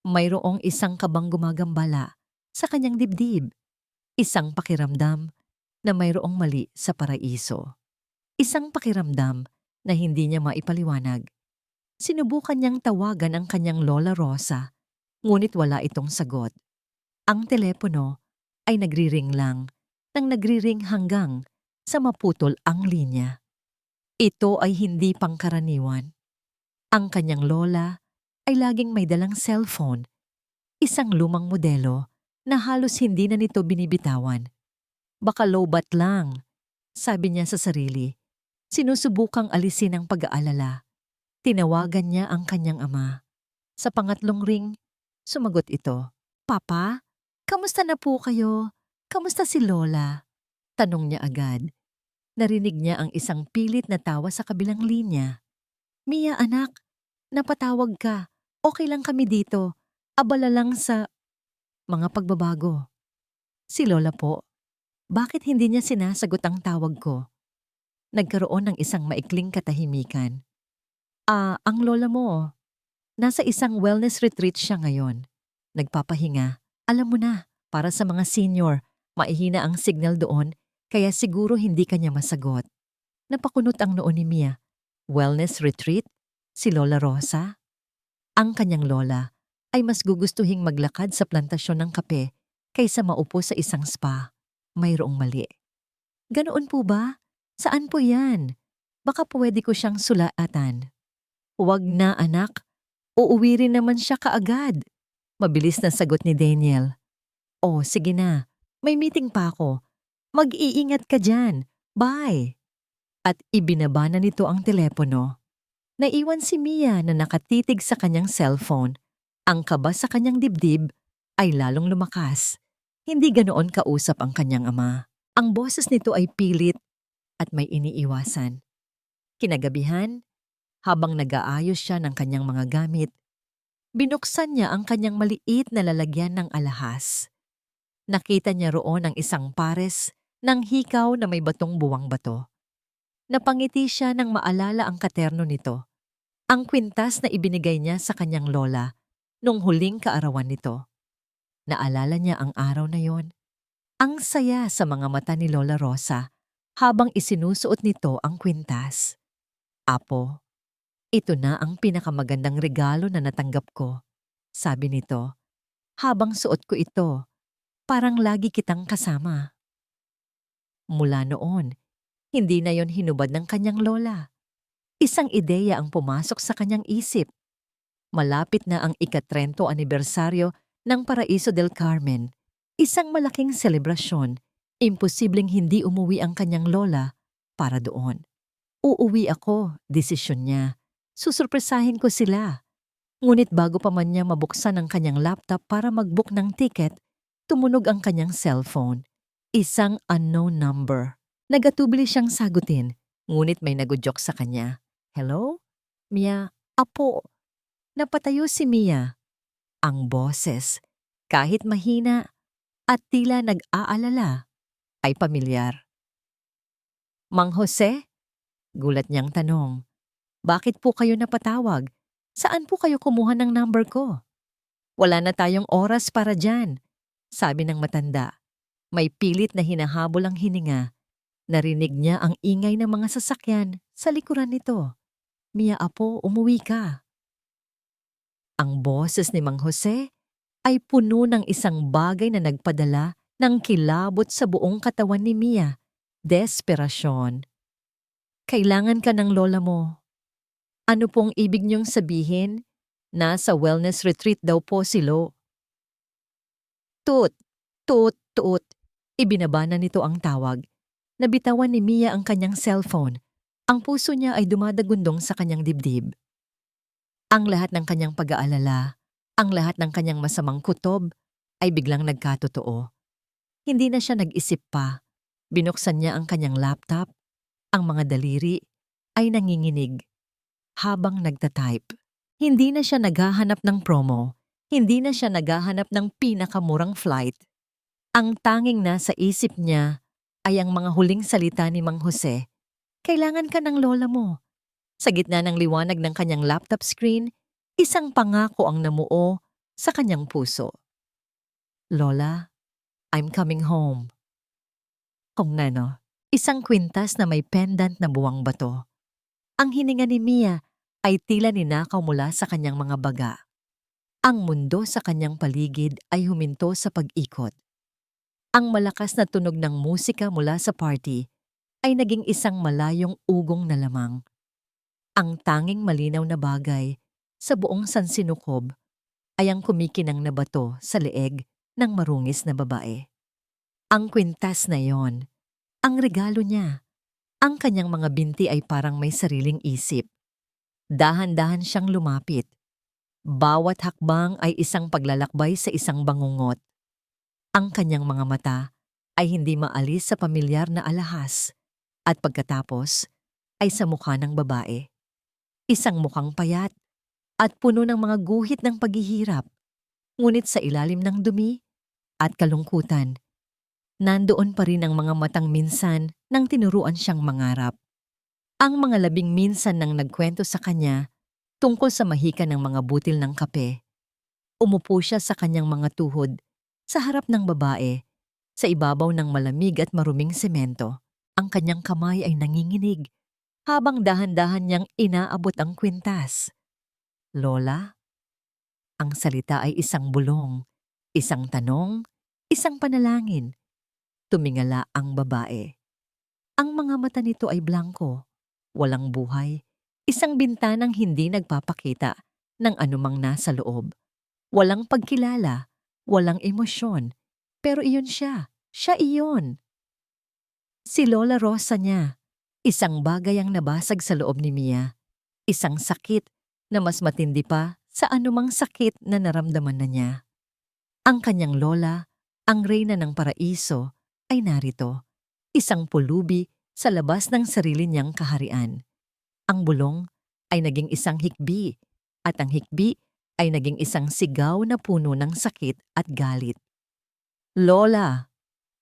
Mayroong isang kabang gumagambala sa kanyang dibdib, Isang pakiramdam na mayroong mali sa paraiso. Isang pakiramdam na hindi niya maipaliwanag. Sinubukan niyang tawagan ang kanyang Lola Rosa, ngunit wala itong sagot. Ang telepono ay nagri-ring lang, nang nagri-ring hanggang sa maputol ang linya. Ito ay hindi pangkaraniwan. Ang kanyang lola ay laging may dalang cellphone, isang lumang modelo na halos hindi na nito binibitawan. Baka lowbat lang, sabi niya sa sarili. Sinusubukang alisin ang pag-aalala. Tinawagan niya ang kanyang ama. Sa pangatlong ring, sumagot ito. Papa, kamusta na po kayo? Kamusta si Lola? Tanong niya agad. Narinig niya ang isang pilit na tawa sa kabilang linya. Mia anak, napatawag ka. Okay lang kami dito. Abala lang sa mga pagbabago. Si Lola po, bakit hindi niya sinasagot ang tawag ko? Nagkaroon ng isang maikling katahimikan. Ang lola mo, nasa isang wellness retreat siya ngayon. Nagpapahinga. Alam mo na, para sa mga senior, maihina ang signal doon, kaya siguro hindi kanya masagot. Napakunot ang noo ni Mia. Wellness retreat? Si Lola Rosa? Ang kanyang lola ay mas gugustuhing maglakad sa plantasyon ng kape kaysa maupo sa isang spa. Mayroong mali. Ganoon po ba? Saan po yan? Baka pwede ko siyang sulatan. Huwag na anak. Uuwi rin naman siya kaagad. Mabilis na sagot ni Daniel. Oh, sige na. May meeting pa ako. Mag-iingat ka dyan. Bye. At ibinaba na nito ang telepono. Naiwan si Mia na nakatitig sa kanyang cellphone. Ang kaba sa kanyang dibdib ay lalong lumakas. Hindi ganoon kausap ang kanyang ama. Ang boses nito ay pilit at may iniiwasan. Kinagabihan, habang nag-aayos siya ng kanyang mga gamit, binuksan niya ang kanyang maliit na lalagyan ng alahas. Nakita niya roon ang isang pares ng hikaw na may batong buwang bato. Napangiti siya nang maalala ang katerno nito, ang kwintas na ibinigay niya sa kanyang lola nung huling kaarawan nito. Naalala niya ang araw na yon. Ang saya sa mga mata ni Lola Rosa habang isinusuot nito ang kwintas. Apo, ito na ang pinakamagandang regalo na natanggap ko, sabi nito. Habang suot ko ito, parang lagi kitang kasama. Mula noon, hindi na yon hinubad ng kanyang lola. Isang ideya ang pumasok sa kanyang isip. Malapit na ang ika-30 anibersaryo ng Paraiso del Carmen. Isang malaking selebrasyon. Imposibleng hindi umuwi ang kanyang lola para doon. Uuwi ako, desisyon niya. Susurpresahin ko sila. Ngunit bago pa man niya mabuksan ang kanyang laptop para mag-book ng ticket, tumunog ang kanyang cellphone. Isang unknown number. Nagatubili siyang sagutin, ngunit may nagudyok sa kanya. Hello? Mia, apo. Napatayo si Mia. Ang boses, kahit mahina at tila nag-aalala, ay pamilyar. Mang Jose? Gulat niyang tanong. Bakit po kayo napatawag? Saan po kayo kumuha ng number ko? Wala na tayong oras para dyan, sabi ng matanda. May pilit na hinahabol ang hininga. Narinig niya ang ingay ng mga sasakyan sa likuran nito. Mia apo, umuwi ka. Ang boses ni Mang Jose ay puno ng isang bagay na nagpadala ng kilabot sa buong katawan ni Mia. Desperasyon. Kailangan ka ng lola mo. Ano pong ibig niyong sabihin? Nasa wellness retreat daw po si Lo. Tut, tut, tut. Ibinaba na nito ang tawag. Nabitawan ni Mia ang kanyang cellphone. Ang puso niya ay dumadagundong sa kanyang dibdib. Ang lahat ng kanyang pag-aalala, ang lahat ng kanyang masamang kutob ay biglang nagkatotoo. Hindi na siya nag-isip pa. Binuksan niya ang kanyang laptop. Ang mga daliri ay nanginginig habang nagtatype. Hindi na siya naghahanap ng promo. Hindi na siya naghahanap ng pinakamurang flight. Ang tanging nasa isip niya ay ang mga huling salita ni Mang Jose. Kailangan ka ng lola mo. Sa gitna ng liwanag ng kanyang laptop screen, isang pangako ang namuo sa kanyang puso. Lola, I'm coming home. Kung nano, isang kwintas na may pendant na buwang bato. Ang hininga ni Mia ay tila ninakaw mula sa kanyang mga baga. Ang mundo sa kanyang paligid ay huminto sa pag-ikot. Ang malakas na tunog ng musika mula sa party ay naging isang malayong ugong na lamang. Ang tanging malinaw na bagay sa buong sansinukob ay ang kumikinang na bato sa leeg ng marungis na babae. Ang kwintas na yon, ang regalo niya. Ang kanyang mga binti ay parang may sariling isip. Dahan-dahan siyang lumapit. Bawat hakbang ay isang paglalakbay sa isang bangungot. Ang kanyang mga mata ay hindi maalis sa pamilyar na alahas at pagkatapos ay sa mukha ng babae. Isang mukhang payat at puno ng mga guhit ng paghihirap, ngunit sa ilalim ng dumi at kalungkutan, nandoon pa rin ang mga matang minsan nang tinuruan siyang mangarap. Ang mga labing minsan nang nagkwento sa kanya tungkol sa mahika ng mga butil ng kape. Umupo siya sa kanyang mga tuhod sa harap ng babae, sa ibabaw ng malamig at maruming semento. Ang kanyang kamay ay nanginginig habang dahan-dahan niyang inaabot ang kwintas. Lola? Ang salita ay isang bulong, isang tanong, isang panalangin. Tumingala ang babae. Ang mga mata nito ay blanko, walang buhay, isang bintanang hindi nagpapakita ng anumang nasa loob. Walang pagkilala, walang emosyon, pero iyon siya iyon. Si Lola Rosa niya, isang bagay ang nabasag sa loob ni Mia, isang sakit na mas matindi pa sa anumang sakit na naramdaman na niya. Ang kanyang lola, ang reyna ng paraiso, ay narito, isang pulubi sa labas ng sarili niyang kaharian. Ang bulong ay naging isang hikbi, at ang hikbi ay naging isang sigaw na puno ng sakit at galit. Lola!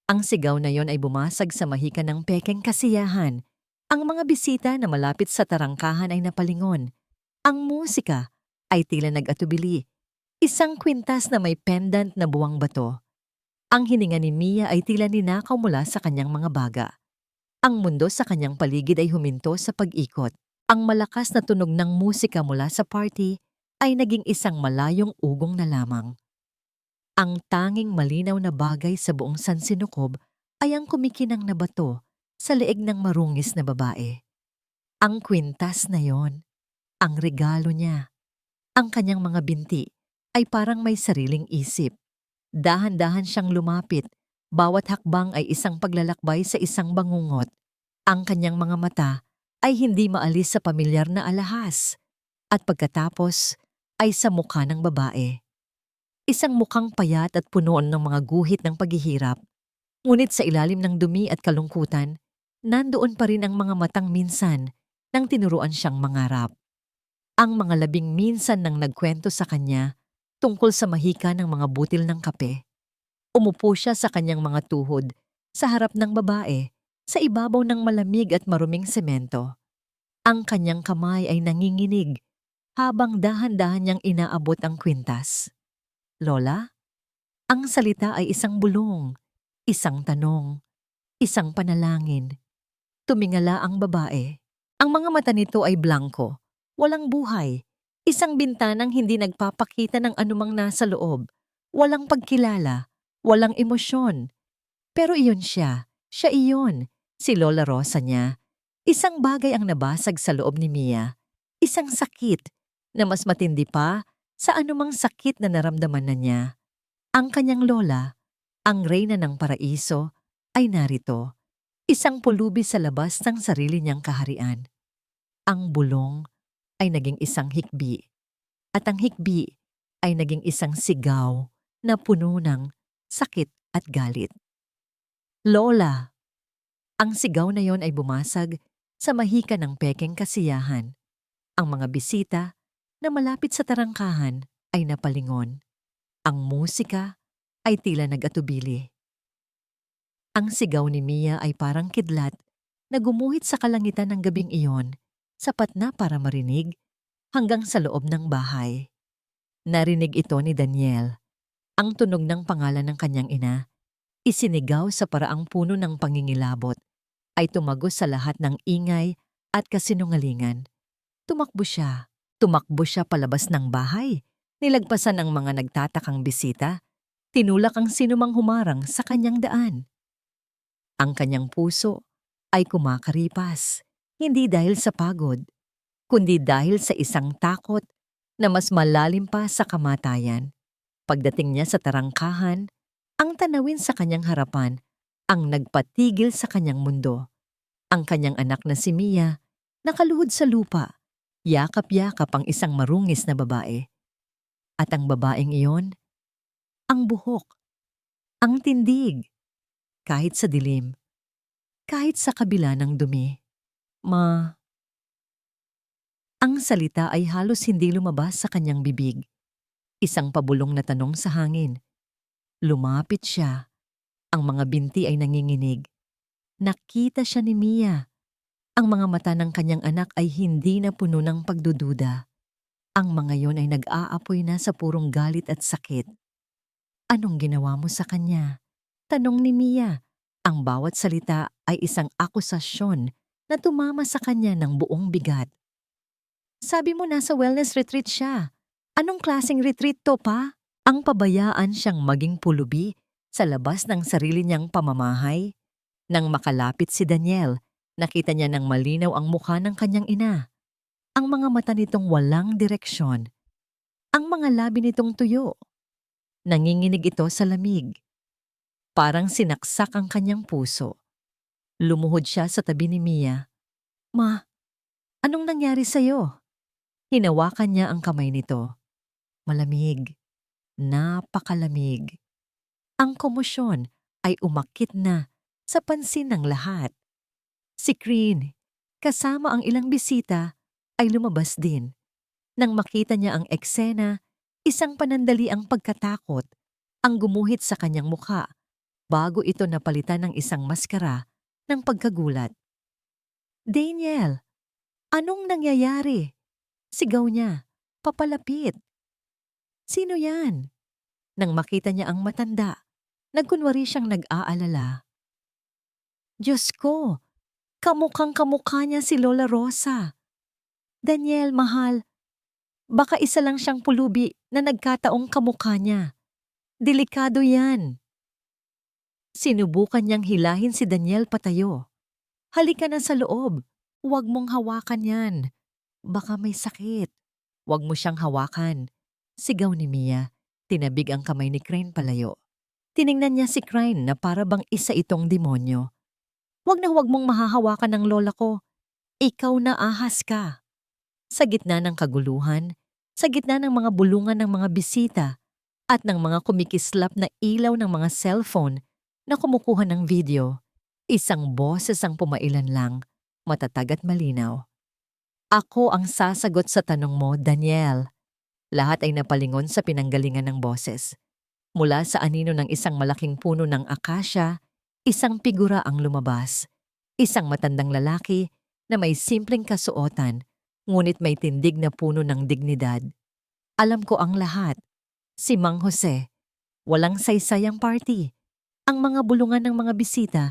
Ang sigaw na yon ay bumasag sa mahika ng pekeng kasiyahan. Ang mga bisita na malapit sa tarangkahan ay napalingon. Ang musika ay tila nag-atubili. Isang kwintas na may pendant na buwang bato. Ang hininga ni Mia ay tila ninakaw mula sa kanyang mga baga. Ang mundo sa kanyang paligid ay huminto sa pag-ikot. Ang malakas na tunog ng musika mula sa party ay naging isang malayong ugong na lamang. Ang tanging malinaw na bagay sa buong sansinukob ay ang kumikinang na bato sa leeg ng marungis na babae. Ang kwintas na yon, ang regalo niya. Ang kanyang mga binti ay parang may sariling isip. Dahan-dahan siyang lumapit, bawat hakbang ay isang paglalakbay sa isang bangungot. Ang kanyang mga mata ay hindi maalis sa pamilyar na alahas, at pagkatapos ay sa mukha ng babae. Isang mukhang payat at punuan ng mga guhit ng paghihirap, ngunit sa ilalim ng dumi at kalungkutan, nandoon pa rin ang mga matang minsan nang tinuruan siyang mangarap. Ang mga labing minsan nang nagkwento sa kanya tungkol sa mahika ng mga butil ng kape. Umupo siya sa kanyang mga tuhod sa harap ng babae sa ibabaw ng malamig at maruming semento. Ang kanyang kamay ay nanginginig habang dahan-dahan niyang inaabot ang kwintas. Lola? Ang salita ay isang bulong, isang tanong, isang panalangin. Tumingala ang babae. Ang mga mata nito ay blanko, walang buhay. Isang bintanang hindi nagpapakita ng anumang nasa loob. Walang pagkilala, walang emosyon. Pero iyon siya iyon, si Lola Rosa niya. Isang bagay ang nabasag sa loob ni Mia. Isang sakit na mas matindi pa sa anumang sakit na naramdaman na niya. Ang kanyang lola, ang reyna ng paraiso, ay narito. Isang pulubi sa labas ng sarili niyang kaharian. Ang bulong ay naging isang hikbi, at ang hikbi ay naging isang sigaw na puno ng sakit at galit. Lola! Ang sigaw na yon ay bumasag sa mahika ng pekeng kasiyahan. Ang mga bisita na malapit sa tarangkahan ay napalingon. Ang musika ay tila nag-atubili. Ang sigaw ni Mia ay parang kidlat na gumuhit sa kalangitan ng gabing iyon, sapat na para marinig hanggang sa loob ng bahay. Narinig ito ni Daniel, ang tunog ng pangalan ng kanyang ina, Isinigaw sa paraang puno ng pangingilabot, ay tumagos sa lahat ng ingay at kasinungalingan. Tumakbo siya. Tumakbo siya palabas ng bahay. Nilagpasan ang mga nagtatakang bisita. Tinulak ang sinumang humarang sa kanyang daan. Ang kanyang puso ay kumakaripas, hindi dahil sa pagod, kundi dahil sa isang takot na mas malalim pa sa kamatayan. Pagdating niya sa tarangkahan, ang tanawin sa kanyang harapan ang nagpatigil sa kanyang mundo. Ang kanyang anak na si Mia, nakaluhod sa lupa, yakap-yakap ang isang marungis na babae. At ang babaeng iyon, ang buhok, ang tindig, kahit sa dilim, kahit sa kabila ng dumi. Ang salita ay halos hindi lumabas sa kanyang bibig. Isang pabulong na tanong sa hangin. Lumapit siya. Ang mga binti ay nanginginig. Nakita siya ni Mia. Ang mga mata ng kanyang anak ay hindi na puno ng pagdududa. Ang mga yon ay nag-aapoy na sa purong galit at sakit. Anong ginawa mo sa kanya? Tanong ni Mia. Ang bawat salita ay isang akusasyon na tumama sa kanya ng buong bigat. Sabi mo nasa wellness retreat siya. Anong klaseng retreat to pa? Ang pabayaan siyang maging pulubi sa labas ng sarili niyang pamamahay. Nang makalapit si Daniel, nakita niya ng malinaw ang mukha ng kanyang ina. Ang mga mata nitong walang direksyon. Ang mga labi nitong tuyo. Nanginginig ito sa lamig. Parang sinaksak ang kanyang puso. Lumuhod siya sa tabi ni Mia. Ma, anong nangyari sa'yo? Hinawakan niya ang kamay nito. Malamig. Napakalamig. Ang komosyon ay umakit na sa pansin ng lahat. Si Crane, kasama ang ilang bisita, ay lumabas din. Nang makita niya ang eksena, isang panandali ang pagkatakot ang gumuhit sa kanyang mukha bago ito napalitan ng isang maskara ng pagkagulat. Daniel, anong nangyayari? Sigaw niya, papalapit. Sino yan? Nang makita niya ang matanda, nagkunwari siyang nag-aalala. Diyos ko, kamukhang-kamukha niya si Lola Rosa. Daniel, mahal, baka isa lang siyang pulubi na nagkataong kamukha niya. Delikado yan. Sinubukan niyang hilahin si Daniel patayo. Halika na sa loob, huwag mong hawakan yan. Baka may sakit. Huwag mo siyang hawakan. Sigaw ni Mia, tinabig ang kamay ni Crane palayo. Tiningnan niya si Crane na para bang isa itong demonyo. Huwag na huwag mong mahahawakan ng lola ko. Ikaw na ahas ka. Sa gitna ng kaguluhan, sa gitna ng mga bulungan ng mga bisita, at ng mga kumikislap na ilaw ng mga cellphone na kumukuha ng video, isang boses ang pumailan lang, matatag at malinaw. Ako ang sasagot sa tanong mo, Daniel. Lahat ay napalingon sa pinanggalingan ng boses. Mula sa anino ng isang malaking puno ng akasya, isang figura ang lumabas. Isang matandang lalaki na may simpleng kasuotan, ngunit may tindig na puno ng dignidad. Alam ko ang lahat. Si Mang Jose. Walang saysay ang party. Ang mga bulungan ng mga bisita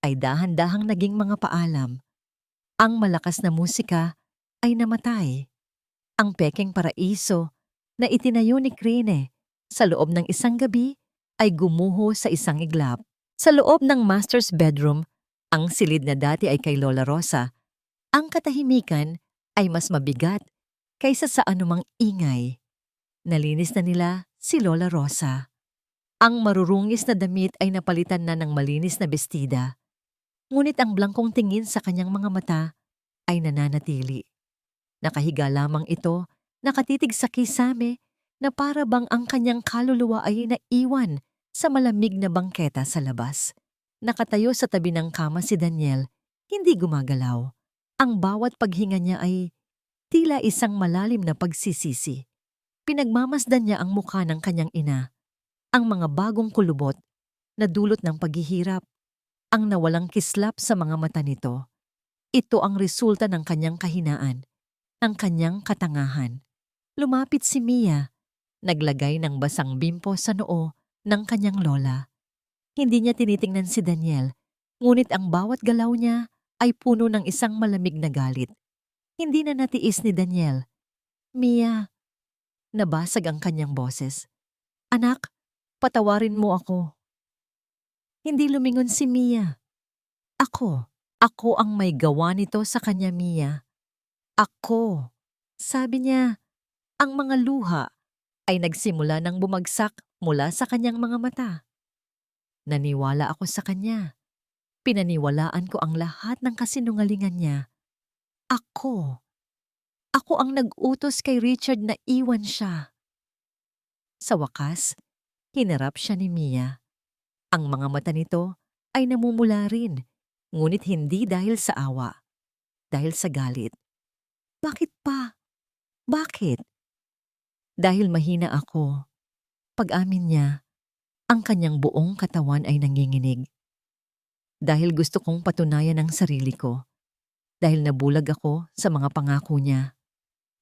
ay dahan-dahang naging mga paalam. Ang malakas na musika ay namatay. Ang pekeng paraiso na itinayo ni Crane sa loob ng isang gabi ay gumuho sa isang iglap. Sa loob ng master's bedroom, ang silid na dati ay kay Lola Rosa, ang katahimikan ay mas mabigat kaysa sa anumang ingay. Nalinis na nila si Lola Rosa. Ang marurungis na damit ay napalitan na ng malinis na bestida. Ngunit ang blangkong tingin sa kanyang mga mata ay nananatili. Nakahiga lamang ito, nakatitig sa kisame na para bang ang kanyang kaluluwa ay naiwan sa malamig na bangketa sa labas. Nakatayo sa tabi ng kama si Daniel, hindi gumagalaw. Ang bawat paghinga niya ay tila isang malalim na pagsisisi. Pinagmamasdan niya ang mukha ng kanyang ina, ang mga bagong kulubot na dulot ng paghihirap, ang nawalang kislap sa mga mata nito. Ito ang resulta ng kanyang kahinaan, ng kanyang katangahan. Lumapit si Mia, naglagay ng basang bimpo sa noo ng kanyang lola. Hindi niya tinitingnan si Daniel, ngunit ang bawat galaw niya ay puno ng isang malamig na galit. Hindi na natiis ni Daniel. Mia, nabasag ang kanyang boses. Anak, patawarin mo ako. Hindi lumingon si Mia. Ako ang may gawa nito sa kanya, Mia. Ako. Sabi niya, ang mga luha ay nagsimula ng bumagsak mula sa kanyang mga mata. Naniwala ako sa kanya. Pinaniwalaan ko ang lahat ng kasinungalingan niya. Ako. Ako ang nag-utos kay Richard na iwan siya. Sa wakas, hinarap siya ni Mia. Ang mga mata nito ay namumula rin, ngunit hindi dahil sa awa, dahil sa galit. Bakit pa? Bakit? Dahil mahina ako. Pag-amin niya, ang kanyang buong katawan ay nanginginig. Dahil gusto kong patunayan ang sarili ko. Dahil nabulag ako sa mga pangako niya.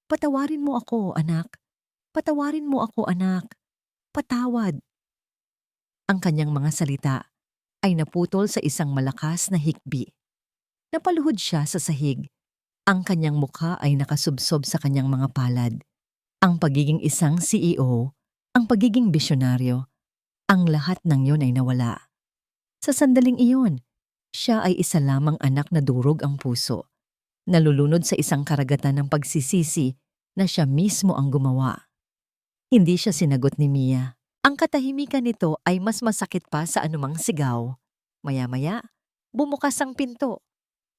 Patawarin mo ako, anak. Patawarin mo ako, anak. Patawad. Ang kanyang mga salita ay naputol sa isang malakas na hikbi. Napaluhod siya sa sahig. Ang kanyang mukha ay nakasubsob sa kanyang mga palad. Ang pagiging isang CEO, ang pagiging bisyonaryo, ang lahat ng yon ay nawala. Sa sandaling iyon, siya ay isa lamang anak na durog ang puso. Nalulunod sa isang karagatan ng pagsisisi na siya mismo ang gumawa. Hindi siya sinagot ni Mia. Ang katahimikan nito ay mas masakit pa sa anumang sigaw. Maya-maya, bumukas ang pinto.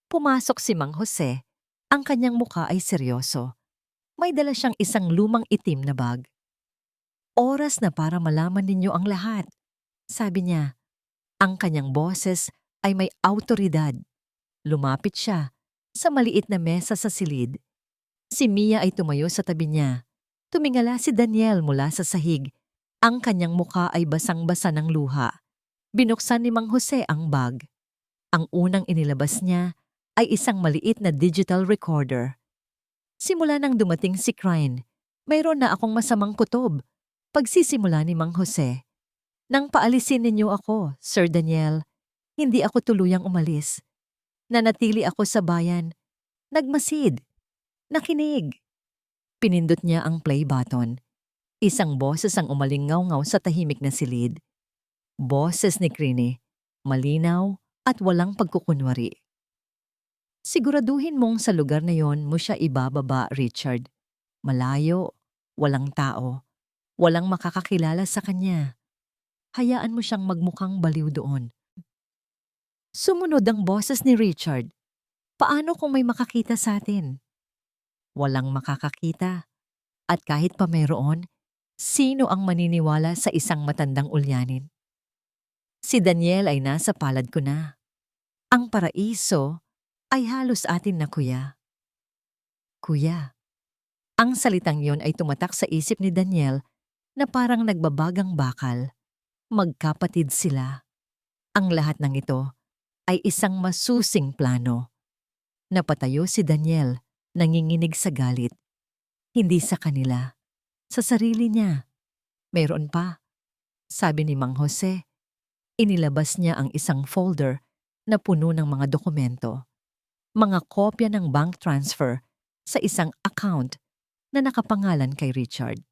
Pumasok si Mang Jose. Ang kanyang mukha ay seryoso. May dala siyang isang lumang itim na bag. Oras na para malaman ninyo ang lahat. Sabi niya, ang kanyang boses ay may awtoridad. Lumapit siya sa maliit na mesa sa silid. Si Mia ay tumayo sa tabi niya. Tumingala si Daniel mula sa sahig. Ang kanyang mukha ay basang-basa ng luha. Binuksan ni Mang Jose ang bag. Ang unang inilabas niya ay isang maliit na digital recorder. Simula nang dumating si Crane, mayroon na akong masamang kutob. Pagsisimula ni Mang Jose. Nang paalisin ninyo ako, Sir Daniel, hindi ako tuluyang umalis. Nanatili ako sa bayan. Nagmasid. Nakinig. Pinindot niya ang play button. Isang boses ang umalingaw-ngaw sa tahimik na silid. Boses ni Crane, malinaw at walang pagkukunwari. Siguraduhin mong sa lugar na yon mo siya ibababa, Richard. Malayo, walang tao, walang makakakilala sa kanya. Hayaan mo siyang magmukhang baliw doon. Sumunod ang boses ni Richard. Paano kung may makakita sa atin? Walang makakakita. At kahit pa mayroon, sino ang maniniwala sa isang matandang ulyanin? Si Daniel ay nasa palad ko na. Ang paraiso ay halos atin na, kuya. Kuya. Ang salitang yon ay tumatak sa isip ni Daniel na parang nagbabagang bakal. Magkapatid sila. Ang lahat ng ito ay isang masusing plano. Napatayo si Daniel, nanginginig sa galit. Hindi sa kanila, sa sarili niya. Mayroon pa, sabi ni Mang Jose. Inilabas niya ang isang folder na puno ng mga dokumento. Mga kopya ng bank transfer sa isang account na nakapangalan kay Richard.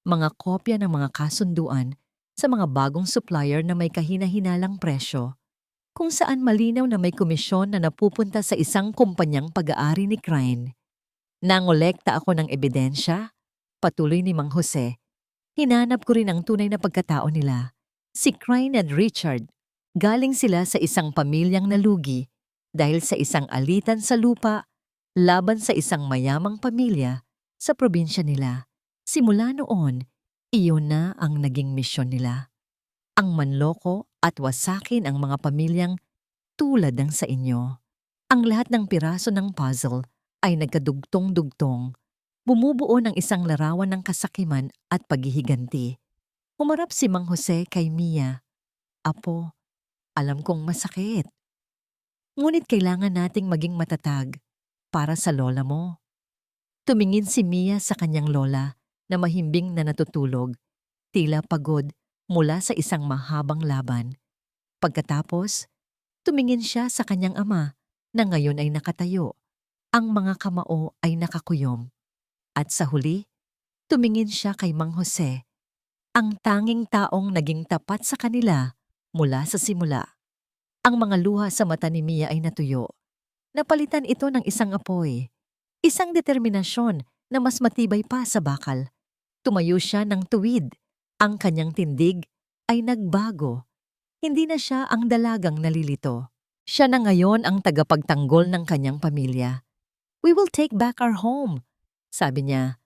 Mga kopya ng mga kasunduan sa mga bagong supplier na may kahina-hinalang presyo, kung saan malinaw na may komisyon na napupunta sa isang kumpanyang pag-aari ni Crane. Nangolekta ako ng ebidensya, patuloy ni Mang Jose. Hinanap ko rin ang tunay na pagkatao nila. Si Crane at Richard, galing sila sa isang pamilyang nalugi dahil sa isang alitan sa lupa laban sa isang mayamang pamilya sa probinsya nila. Simula noon, iyon na ang naging misyon nila. Ang manloko at wasakin ang mga pamilyang tulad ng sa inyo. Ang lahat ng piraso ng puzzle ay nagkadugtong-dugtong, bumubuo ng isang larawan ng kasakiman at paghihiganti. Humarap si Mang Jose kay Mia. Apo, alam kong masakit. Ngunit kailangan nating maging matatag para sa lola mo. Tumingin si Mia sa kanyang lola na mahimbing na natutulog, tila pagod mula sa isang mahabang laban. Pagkatapos, tumingin siya sa kanyang ama na ngayon ay nakatayo. Ang mga kamao ay nakakuyom. At sa huli, tumingin siya kay Mang Jose, ang tanging taong naging tapat sa kanila mula sa simula. Ang mga luha sa mata ni Mia ay natuyo. Napalitan ito ng isang apoy, isang determinasyon na mas matibay pa sa bakal. Tumayo siya ng tuwid. Ang kanyang tindig ay nagbago. Hindi na siya ang dalagang nalilito. Siya na ngayon ang tagapagtanggol ng kanyang pamilya. "We will take back our home," sabi niya.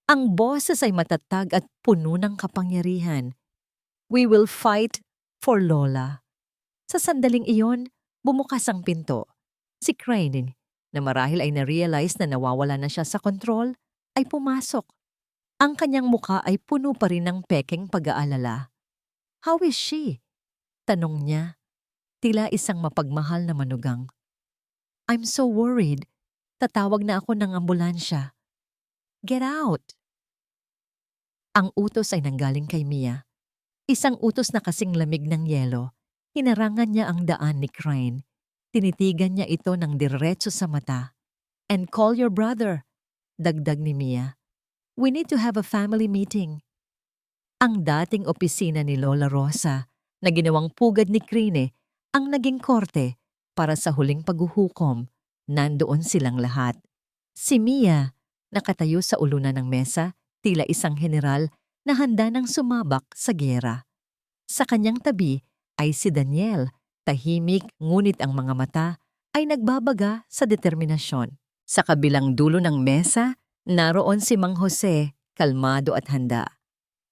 Ang boses ay matatag at puno ng kapangyarihan. "We will fight for Lola." Sa sandaling iyon, bumukas ang pinto. Si Crane, na marahil ay na-realize na nawawala na siya sa kontrol, ay pumasok. Ang kanyang mukha ay puno pa rin ng pekeng pag-aalala. "How is she?" tanong niya. Tila isang mapagmahal na manugang. "I'm so worried. Tatawag na ako ng ambulansya." "Get out!" Ang utos ay nanggaling kay Mia. Isang utos na kasing lamig ng yelo. Hinarangan niya ang daan ni Crane. Tinitigan niya ito ng diretso sa mata. "And call your brother," dagdag ni Mia. "We need to have a family meeting." Ang dating opisina ni Lola Rosa na ginawang pugad ni Crane ang naging korte para sa huling paghuhukom. Nandoon silang lahat. Si Mia, nakatayo sa ulunan ng mesa, tila isang general na handa ng sumabak sa giyera. Sa kanyang tabi ay si Daniel, tahimik ngunit ang mga mata ay nagbabaga sa determinasyon. Sa kabilang dulo ng mesa, naroon si Mang Jose, kalmado at handa.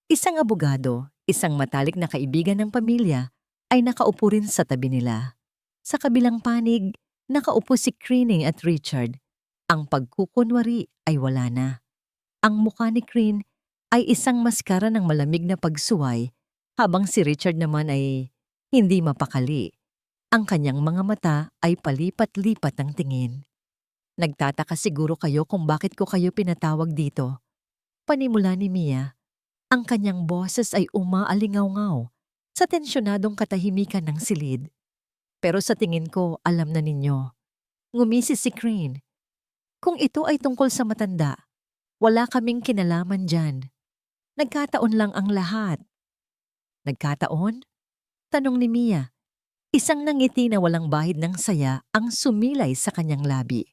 Isang abogado, isang matalik na kaibigan ng pamilya, ay nakaupo rin sa tabi nila. Sa kabilang panig, nakaupo si Crane at Richard. Ang pagkukunwari ay wala na. Ang mukha ni Crane ay isang maskara ng malamig na pagsuway, habang si Richard naman ay hindi mapakali. Ang kanyang mga mata ay palipat-lipat ang tingin. "Nagtataka siguro kayo kung bakit ko kayo pinatawag dito." Panimula ni Mia. Ang kanyang boses ay umaalingaw-ngaw sa tensyonadong katahimikan ng silid. "Pero sa tingin ko, alam na ninyo." Ngumisi si Crane. "Kung ito ay tungkol sa matanda, wala kaming kinalaman dyan. Nagkataon lang ang lahat." "Nagkataon?" tanong ni Mia. Isang nangiti na walang bahid ng saya ang sumilay sa kanyang labi.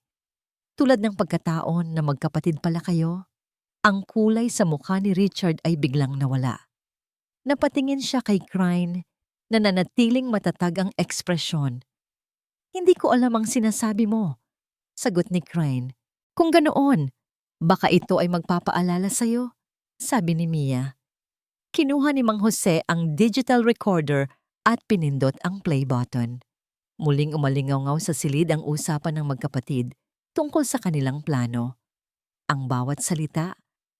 "Tulad ng pagkataon na magkapatid pala kayo." Ang kulay sa mukha ni Richard ay biglang nawala. Napatingin siya kay Crane na nanatiling matatag ang ekspresyon. "Hindi ko alam ang sinasabi mo," sagot ni Crane. "Kung ganoon, baka ito ay magpapaalala sa'yo," sabi ni Mia. Kinuha ni Mang Jose ang digital recorder at pinindot ang play button. Muling umalingaw sa silid ang usapan ng magkapatid tungkol sa kanilang plano. Ang bawat salita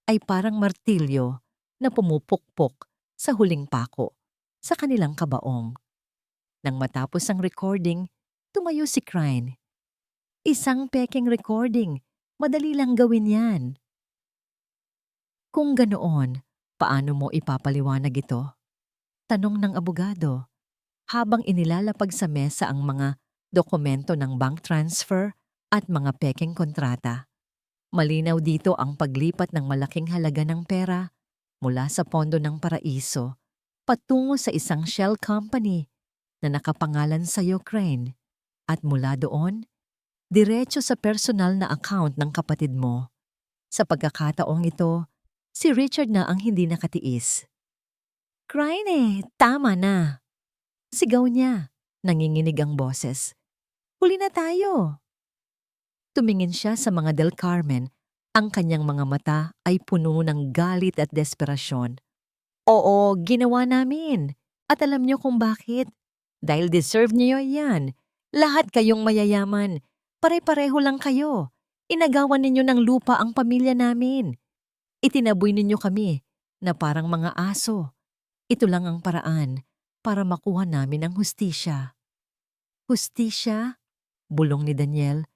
ay parang martilyo na pumupukpok sa huling pako sa kanilang kabaong. Nang matapos ang recording, tumayo si Crane. "Isang peking recording. Madali lang gawin yan." "Kung ganoon, paano mo ipapaliwanag ito?" tanong ng abogado, habang inilalapag sa mesa ang mga dokumento ng bank transfer at mga peking kontrata. Malinaw dito ang paglipat ng malaking halaga ng pera mula sa pondo ng paraiso patungo sa isang shell company na nakapangalan sa Crane, at mula doon, diretso sa personal na account ng kapatid mo. Sa pagkakataong ito, si Richard na ang hindi nakatiis. "Crane, tama na!" sigaw niya. Nanginginig ang boses. "Huli na tayo!" Tumingin siya sa mga Del Carmen. Ang kanyang mga mata ay puno ng galit at desperasyon. "Oo, ginawa namin. At alam niyo kung bakit? Dahil deserve niyo yan. Lahat kayong mayayaman. Pare-pareho lang kayo. Inagawan ninyo ng lupa ang pamilya namin. Itinaboy ninyo kami na parang mga aso. Ito lang ang paraan para makuha namin ang hustisya." "Hustisya?" bulong ni Daniel.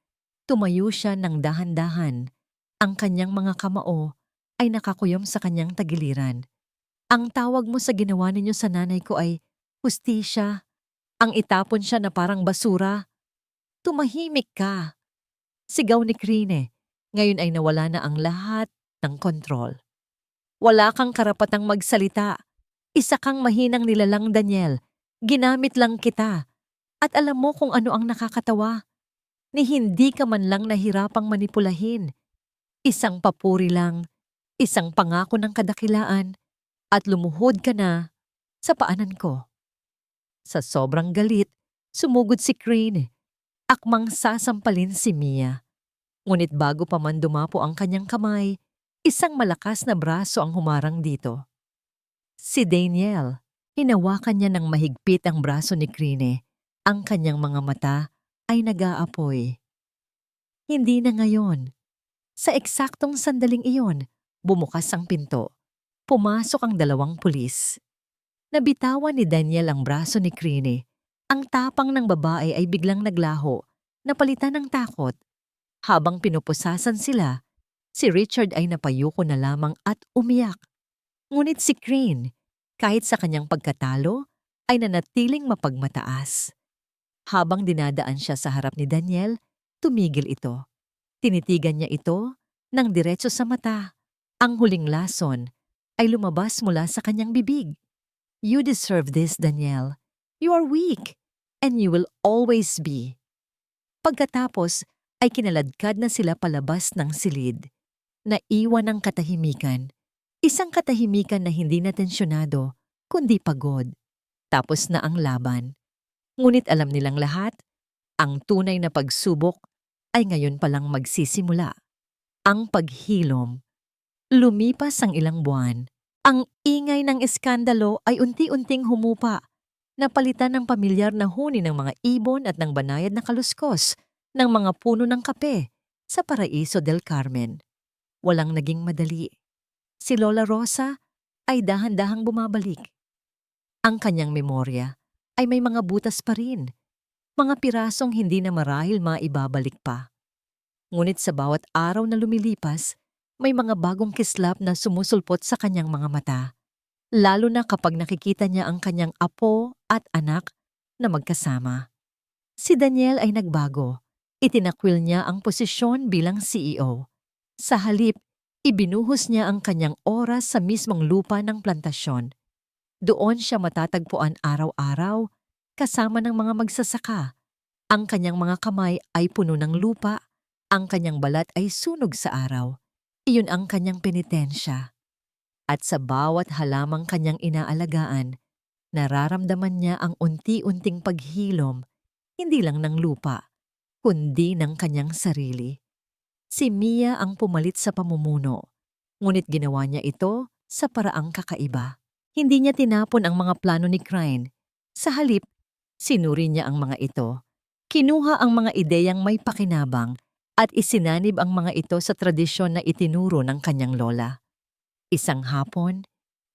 Tumayo siya ng dahan-dahan. Ang kanyang mga kamao ay nakakuyom sa kanyang tagiliran. "Ang tawag mo sa ginawa ninyo sa nanay ko ay hustisya. Ang itapon siya na parang basura. Tumahimik ka. Sigaw ni Crine. Ngayon ay nawala na ang lahat ng kontrol. Wala kang karapatang magsalita. Isa kang mahinang nilalang, Daniel. Ginamit lang kita. At alam mo kung ano ang nakakatawa? Ni hindi ka man lang nahirapang manipulahin. Isang papuri lang, isang pangako ng kadakilaan, at lumuhod ka na sa paanan ko. Sa sobrang galit, sumugod si Crane. Akmang sasampalin si Mia. Ngunit bago pa man dumapo ang kanyang kamay, isang malakas na braso ang humarang dito. Si Daniel. Hinawakan niya ng mahigpit ang braso ni Crane. Ang kanyang mga mata ay nag-aapoy. Hindi na ngayon. Sa eksaktong sandaling iyon, bumukas ang pinto. Pumasok ang dalawang pulis. Nabitawan ni Daniel ang braso ni Crane. Ang tapang ng babae ay biglang naglaho, napalitan ng takot. Habang pinupusasan sila, si Richard ay napayuko na lamang at umiyak. Ngunit si Crane, kahit sa kanyang pagkatalo, ay nanatiling mapagmataas. Habang dinadaan siya sa harap ni Daniel, tumigil ito. Tinitigan niya ito ng diretso sa mata. Ang huling lason ay lumabas mula sa kanyang bibig. You deserve this, Daniel. You are weak, and you will always be. Pagkatapos ay kinaladkad na sila palabas ng silid. Naiwan ang katahimikan. Isang katahimikan na hindi natensyonado, kundi pagod. Tapos na ang laban. Ngunit alam nilang lahat, ang tunay na pagsubok ay ngayon palang magsisimula. Ang paghilom. Lumipas ang ilang buwan. Ang ingay ng eskandalo ay unti-unting humupa. Napalitan ng pamilyar na huni ng mga ibon at ng banayad na kaluskos ng mga puno ng kape sa Paraiso del Carmen. Walang naging madali. Si Lola Rosa ay dahan-dahang bumabalik. Ang kanyang memorya ay may mga butas pa rin. Mga pirasong hindi na marahil maibabalik pa. Ngunit sa bawat araw na lumilipas, may mga bagong kislap na sumusulpot sa kanyang mga mata. Lalo na kapag nakikita niya ang kanyang apo at anak na magkasama. Si Daniel ay nagbago. Itinakwil niya ang posisyon bilang CEO. Sa halip, ibinuhos niya ang kanyang oras sa mismong lupa ng plantasyon. Doon siya matatagpuan araw-araw, kasama ng mga magsasaka. Ang kanyang mga kamay ay puno ng lupa, ang kanyang balat ay sunog sa araw. Iyon ang kanyang penitensya. At sa bawat halamang kanyang inaalagaan, nararamdaman niya ang unti-unting paghilom, hindi lang ng lupa, kundi ng kanyang sarili. Si Mia ang pumalit sa pamumuno, ngunit ginawa niya ito sa paraang kakaiba. Hindi niya tinapon ang mga plano ni Crane. Sa halip, sinuri niya ang mga ito. Kinuha ang mga ideyang may pakinabang at isinanib ang mga ito sa tradisyon na itinuro ng kanyang lola. Isang hapon,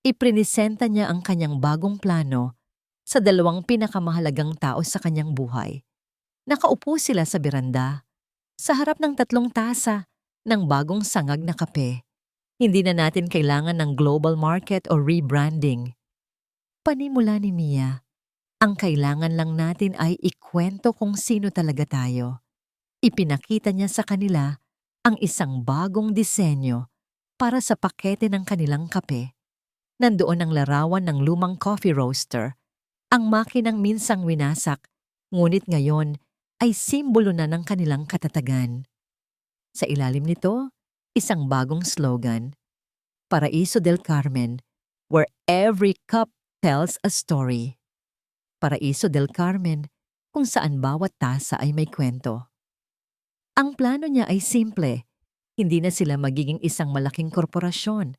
iprinisenta niya ang kanyang bagong plano sa dalawang pinakamahalagang tao sa kanyang buhay. Nakaupo sila sa beranda, sa harap ng 3 tasa ng bagong sangag na kape. Hindi na natin kailangan ng global market o rebranding. Panimula ni Mia, ang kailangan lang natin ay ikwento kung sino talaga tayo. Ipinakita niya sa kanila ang isang bagong disenyo para sa pakete ng kanilang kape. Nandoon ang larawan ng lumang coffee roaster, ang makinang minsang winasak, ngunit ngayon ay simbolo na ng kanilang katatagan. Sa ilalim nito, isang bagong slogan, Paraiso del Carmen, where every cup tells a story. Paraiso del Carmen, kung saan bawat tasa ay may kwento. Ang plano niya ay simple. Hindi na sila magiging isang malaking korporasyon.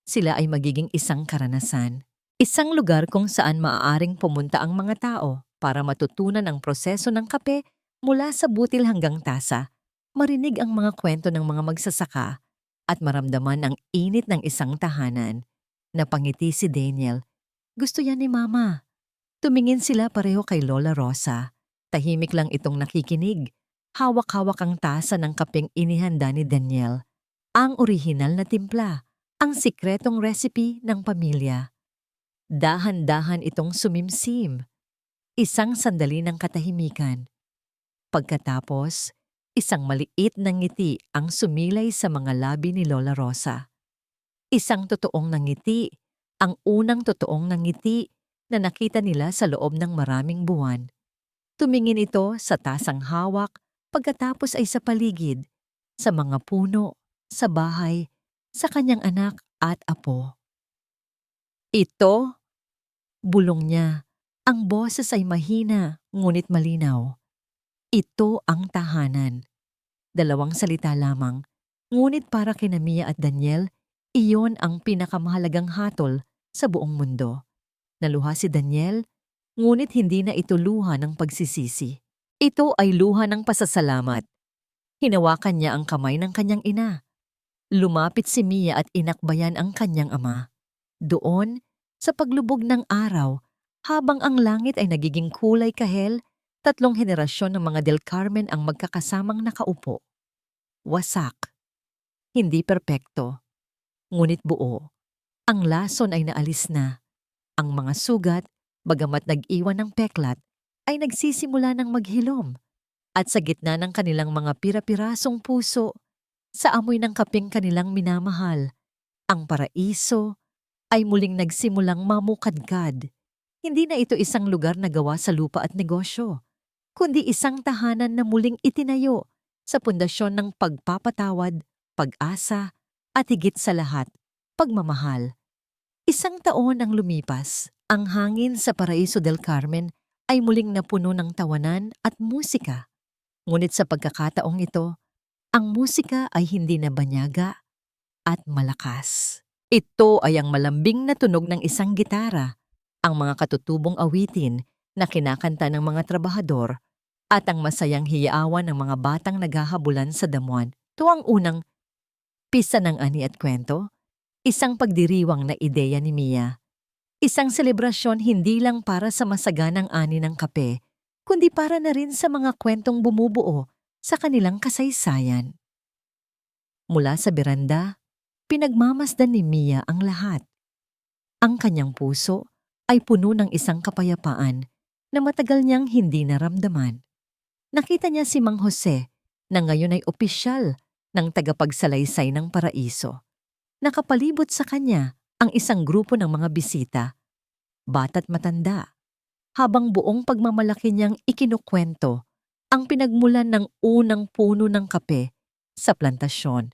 Sila ay magiging isang karanasan. Isang lugar kung saan maaaring pumunta ang mga tao para matutunan ang proseso ng kape mula sa butil hanggang tasa, marinig ang mga kwento ng mga magsasaka, at maramdaman ang init ng isang tahanan. Napangiti si Daniel. Gusto yan ni Mama. Tumingin sila pareho kay Lola Rosa. Tahimik lang itong nakikinig. Hawak-hawak ang tasa ng kapeng inihanda ni Daniel. Ang orihinal na timpla, ang sikretong recipe ng pamilya. Dahan-dahan itong sumimsim. Isang sandali ng katahimikan. Pagkatapos, isang maliit na ngiti ang sumilay sa mga labi ni Lola Rosa. Isang totoong nangiti, ang unang totoong nangiti na nakita nila sa loob ng maraming buwan. Tumingin ito sa tasang hawak, pagkatapos ay sa paligid, sa mga puno, sa bahay, sa kanyang anak at apo. Ito, bulong niya. Ang boses ay mahina, ngunit malinaw. Ito ang tahanan. Dalawang salita lamang, ngunit para kina Mia at Daniel, iyon ang pinakamahalagang hatol sa buong mundo. Naluha si Daniel, ngunit hindi na ito luha ng pagsisisi. Ito ay luha ng pasasalamat. Hinawakan niya ang kamay ng kanyang ina. Lumapit si Mia at inakbayan ang kanyang ama. Doon, sa paglubog ng araw, habang ang langit ay nagiging kulay kahel, 3 henerasyon ng mga Del Carmen ang magkakasamang nakaupo. Wasak. Hindi perpekto. Ngunit buo. Ang lason ay naalis na. Ang mga sugat, bagamat nag-iwan ng peklat, ay nagsisimula ng maghilom. At sa gitna ng kanilang mga pira-pirasong puso, sa amoy ng kapeng kanilang minamahal, ang paraiso ay muling nagsimulang mamukadkad. Hindi na ito isang lugar na gawa sa lupa at negosyo, kundi isang tahanan na muling itinayo sa pundasyon ng pagpapatawad, pag-asa, at higit sa lahat, pagmamahal. 1 taon ang lumipas, ang hangin sa Paraiso del Carmen ay muling napuno ng tawanan at musika. Ngunit sa pagkakataong ito, ang musika ay hindi na banyaga at malakas. Ito ay ang malambing na tunog ng isang gitara, ang mga katutubong awitin na kinakanta ng mga trabahador at ang masayang hiyaawan ng mga batang naghahabulan sa damuhan. Ito ang unang pista ng ani at kwento, isang pagdiriwang na ideya ni Mia. Isang selebrasyon hindi lang para sa masaganang ani ng kape, kundi para na rin sa mga kwentong bumubuo sa kanilang kasaysayan. Mula sa beranda, pinagmamasdan ni Mia ang lahat. Ang kanyang puso ay puno ng isang kapayapaan na matagal niyang hindi naramdaman. Nakita niya si Mang Jose na ngayon ay opisyal ng tagapagsalaysay ng paraiso. Nakapalibot sa kanya ang isang grupo ng mga bisita, bata't matanda, habang buong pagmamalaki niyang ikinukwento ang pinagmulan ng unang puno ng kape sa plantasyon.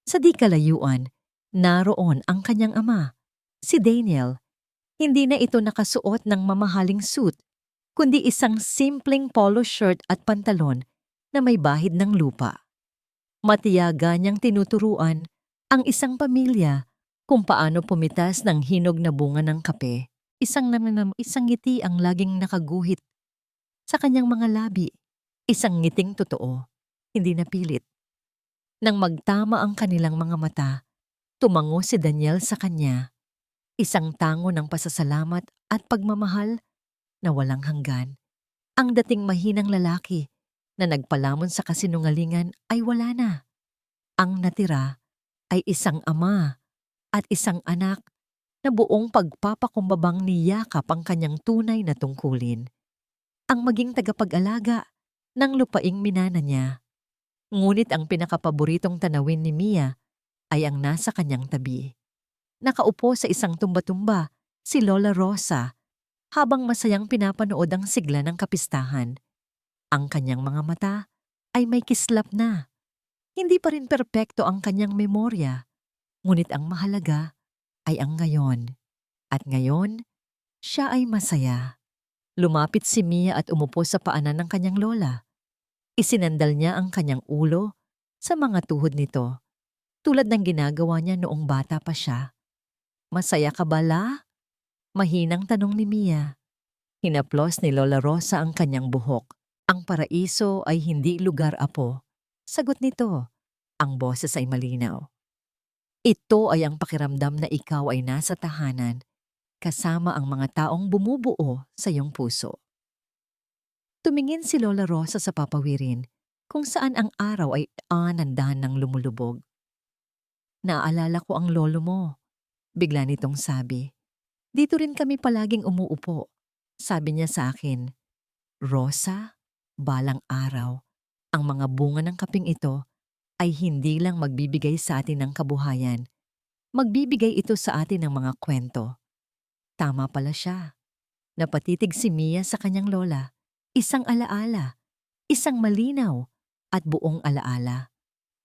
Sa di kalayuan, naroon ang kanyang ama, si Daniel. Hindi na ito nakasuot ng mamahaling suit, kundi isang simpleng polo shirt at pantalon na may bahid ng lupa. Matiyaga niyang tinuturuan ang isang pamilya kung paano pumitas ng hinog na bunga ng kape. Isang ngiti ang laging nakaguhit sa kanyang mga labi. Isang ngiting totoo, hindi napilit. Nang magtama ang kanilang mga mata, tumango si Daniel sa kanya. Isang tango ng pasasalamat at pagmamahal na walang hanggan. Ang dating mahinang lalaki na nagpalamon sa kasinungalingan ay wala na. Ang natira ay isang ama at isang anak na buong pagpapakumbabang niyakap ang kanyang tunay na tungkulin. Ang maging tagapag-alaga ng lupaing minana niya. Ngunit ang pinakapaboritong tanawin ni Mia ay ang nasa kanyang tabi. Nakaupo sa isang tumba-tumba si Lola Rosa habang masayang pinapanood ang sigla ng kapistahan. Ang kanyang mga mata ay may kislap na. Hindi pa rin perpekto ang kanyang memorya, ngunit ang mahalaga ay ang ngayon. At ngayon, siya ay masaya. Lumapit si Mia at umupo sa paanan ng kanyang lola. Isinandal niya ang kanyang ulo sa mga tuhod nito, tulad ng ginagawa niya noong bata pa siya. Masaya ka ba, La? Mahinang tanong ni Mia. Hinaplos ni Lola Rosa ang kanyang buhok. Ang paraiso ay hindi lugar, apo. Sagot nito, ang boses ay malinaw. Ito ay ang pakiramdam na ikaw ay nasa tahanan, kasama ang mga taong bumubuo sa iyong puso. Tumingin si Lola Rosa sa papawirin, kung saan ang araw ay anandahan ng lumulubog. Naaalala ko ang lolo mo, bigla nitong sabi. Dito rin kami palaging umuupo, sabi niya sa akin. Rosa, balang araw, ang mga bunga ng kaping ito ay hindi lang magbibigay sa atin ng kabuhayan, magbibigay ito sa atin ng mga kwento. Tama pala siya. Napatitig si Mia sa kanyang lola. Isang alaala, isang malinaw at buong alaala.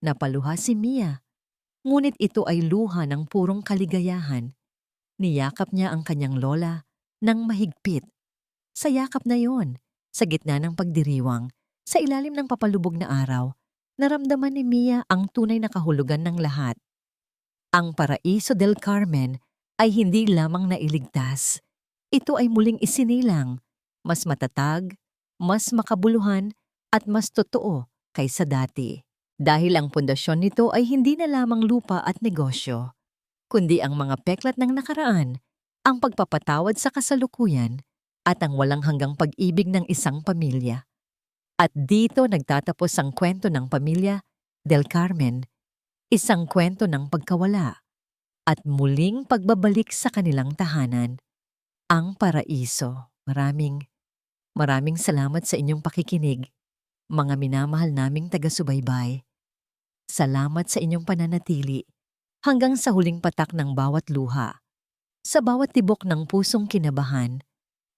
Napaluha si Mia, ngunit ito ay luha ng purong kaligayahan. Niyakap niya ang kanyang lola ng mahigpit. Sa yakap na yon, sa gitna ng pagdiriwang, sa ilalim ng papalubog na araw, naramdaman ni Mia ang tunay na kahulugan ng lahat. Ang Paraiso del Carmen ay hindi lamang nailigtas. Ito ay muling isinilang, mas matatag, mas makabuluhan, at mas totoo kaysa dati. Dahil ang pundasyon nito ay hindi na lamang lupa at negosyo, kundi ang mga peklat ng nakaraan, ang pagpapatawad sa kasalukuyan, at ang walang hanggang pag-ibig ng isang pamilya. At dito nagtatapos ang kwento ng pamilya del Carmen, isang kwento ng pagkawala at muling pagbabalik sa kanilang tahanan, ang Paraiso. Maraming salamat sa inyong pakikinig, mga minamahal naming taga-subaybay. Salamat sa inyong pananatili hanggang sa huling patak ng bawat luha, sa bawat tibok ng pusong kinabahan,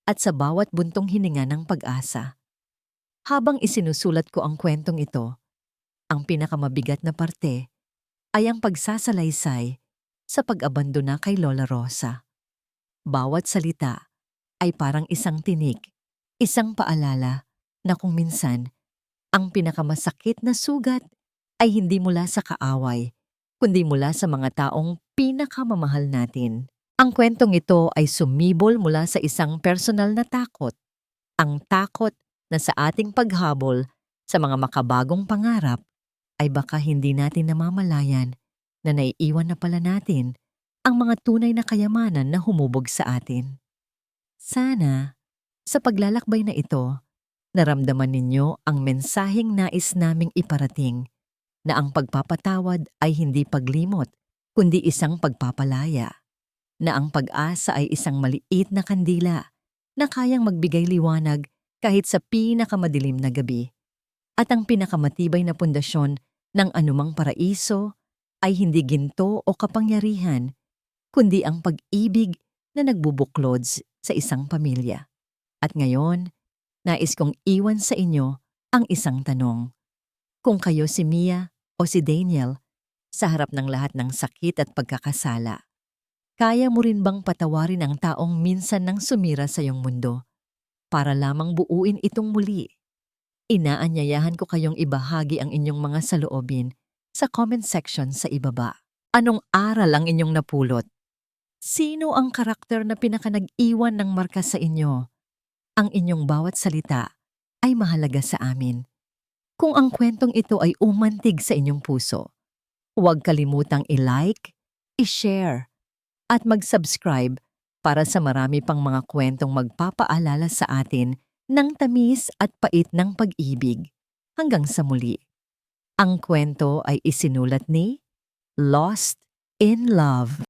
at sa bawat buntong hininga ng pag-asa. Habang isinusulat ko ang kwentong ito, ang pinakamabigat na parte ay ang pagsasalaysay sa pag-abandona kay Lola Rosa. Bawat salita ay parang isang tinik, isang paalala na kung minsan, ang pinakamasakit na sugat ay hindi mula sa kaaway, kundi mula sa mga taong pinakamamahal natin. Ang kwentong ito ay sumibol mula sa isang personal na takot. Ang takot na sa ating paghabol sa mga makabagong pangarap ay baka hindi natin namamalayan na naiiwan na pala natin ang mga tunay na kayamanan na humubog sa atin. Sana, sa paglalakbay na ito, naramdaman ninyo ang mensaheng nais naming iparating na ang pagpapatawad ay hindi paglimot, kundi isang pagpapalaya. Na ang pag-asa ay isang maliit na kandila na kayang magbigay liwanag kahit sa pinakamadilim na gabi. At ang pinakamatibay na pundasyon ng anumang paraiso ay hindi ginto o kapangyarihan, kundi ang pag-ibig na nagbubuklod sa isang pamilya. At ngayon, nais kong iwan sa inyo ang isang tanong. Kung kayo si Mia o si Daniel, sa harap ng lahat ng sakit at pagkakasala, kaya mo rin bang patawarin ang taong minsan nang sumira sa iyong mundo para lamang buuin itong muli? Inaanyayahan ko kayong ibahagi ang inyong mga saloobin sa comment section sa ibaba. Anong aral ang inyong napulot? Sino ang karakter na pinaka-nag-iwan ng marka sa inyo? Ang inyong bawat salita ay mahalaga sa amin. Kung ang kwentong ito ay umantig sa inyong puso, huwag kalimutang i-like, i-share, at mag-subscribe para sa marami pang mga kwentong magpapaalala sa atin ng tamis at pait ng pag-ibig. Hanggang sa muli. Ang kwento ay isinulat ni Lost in Love.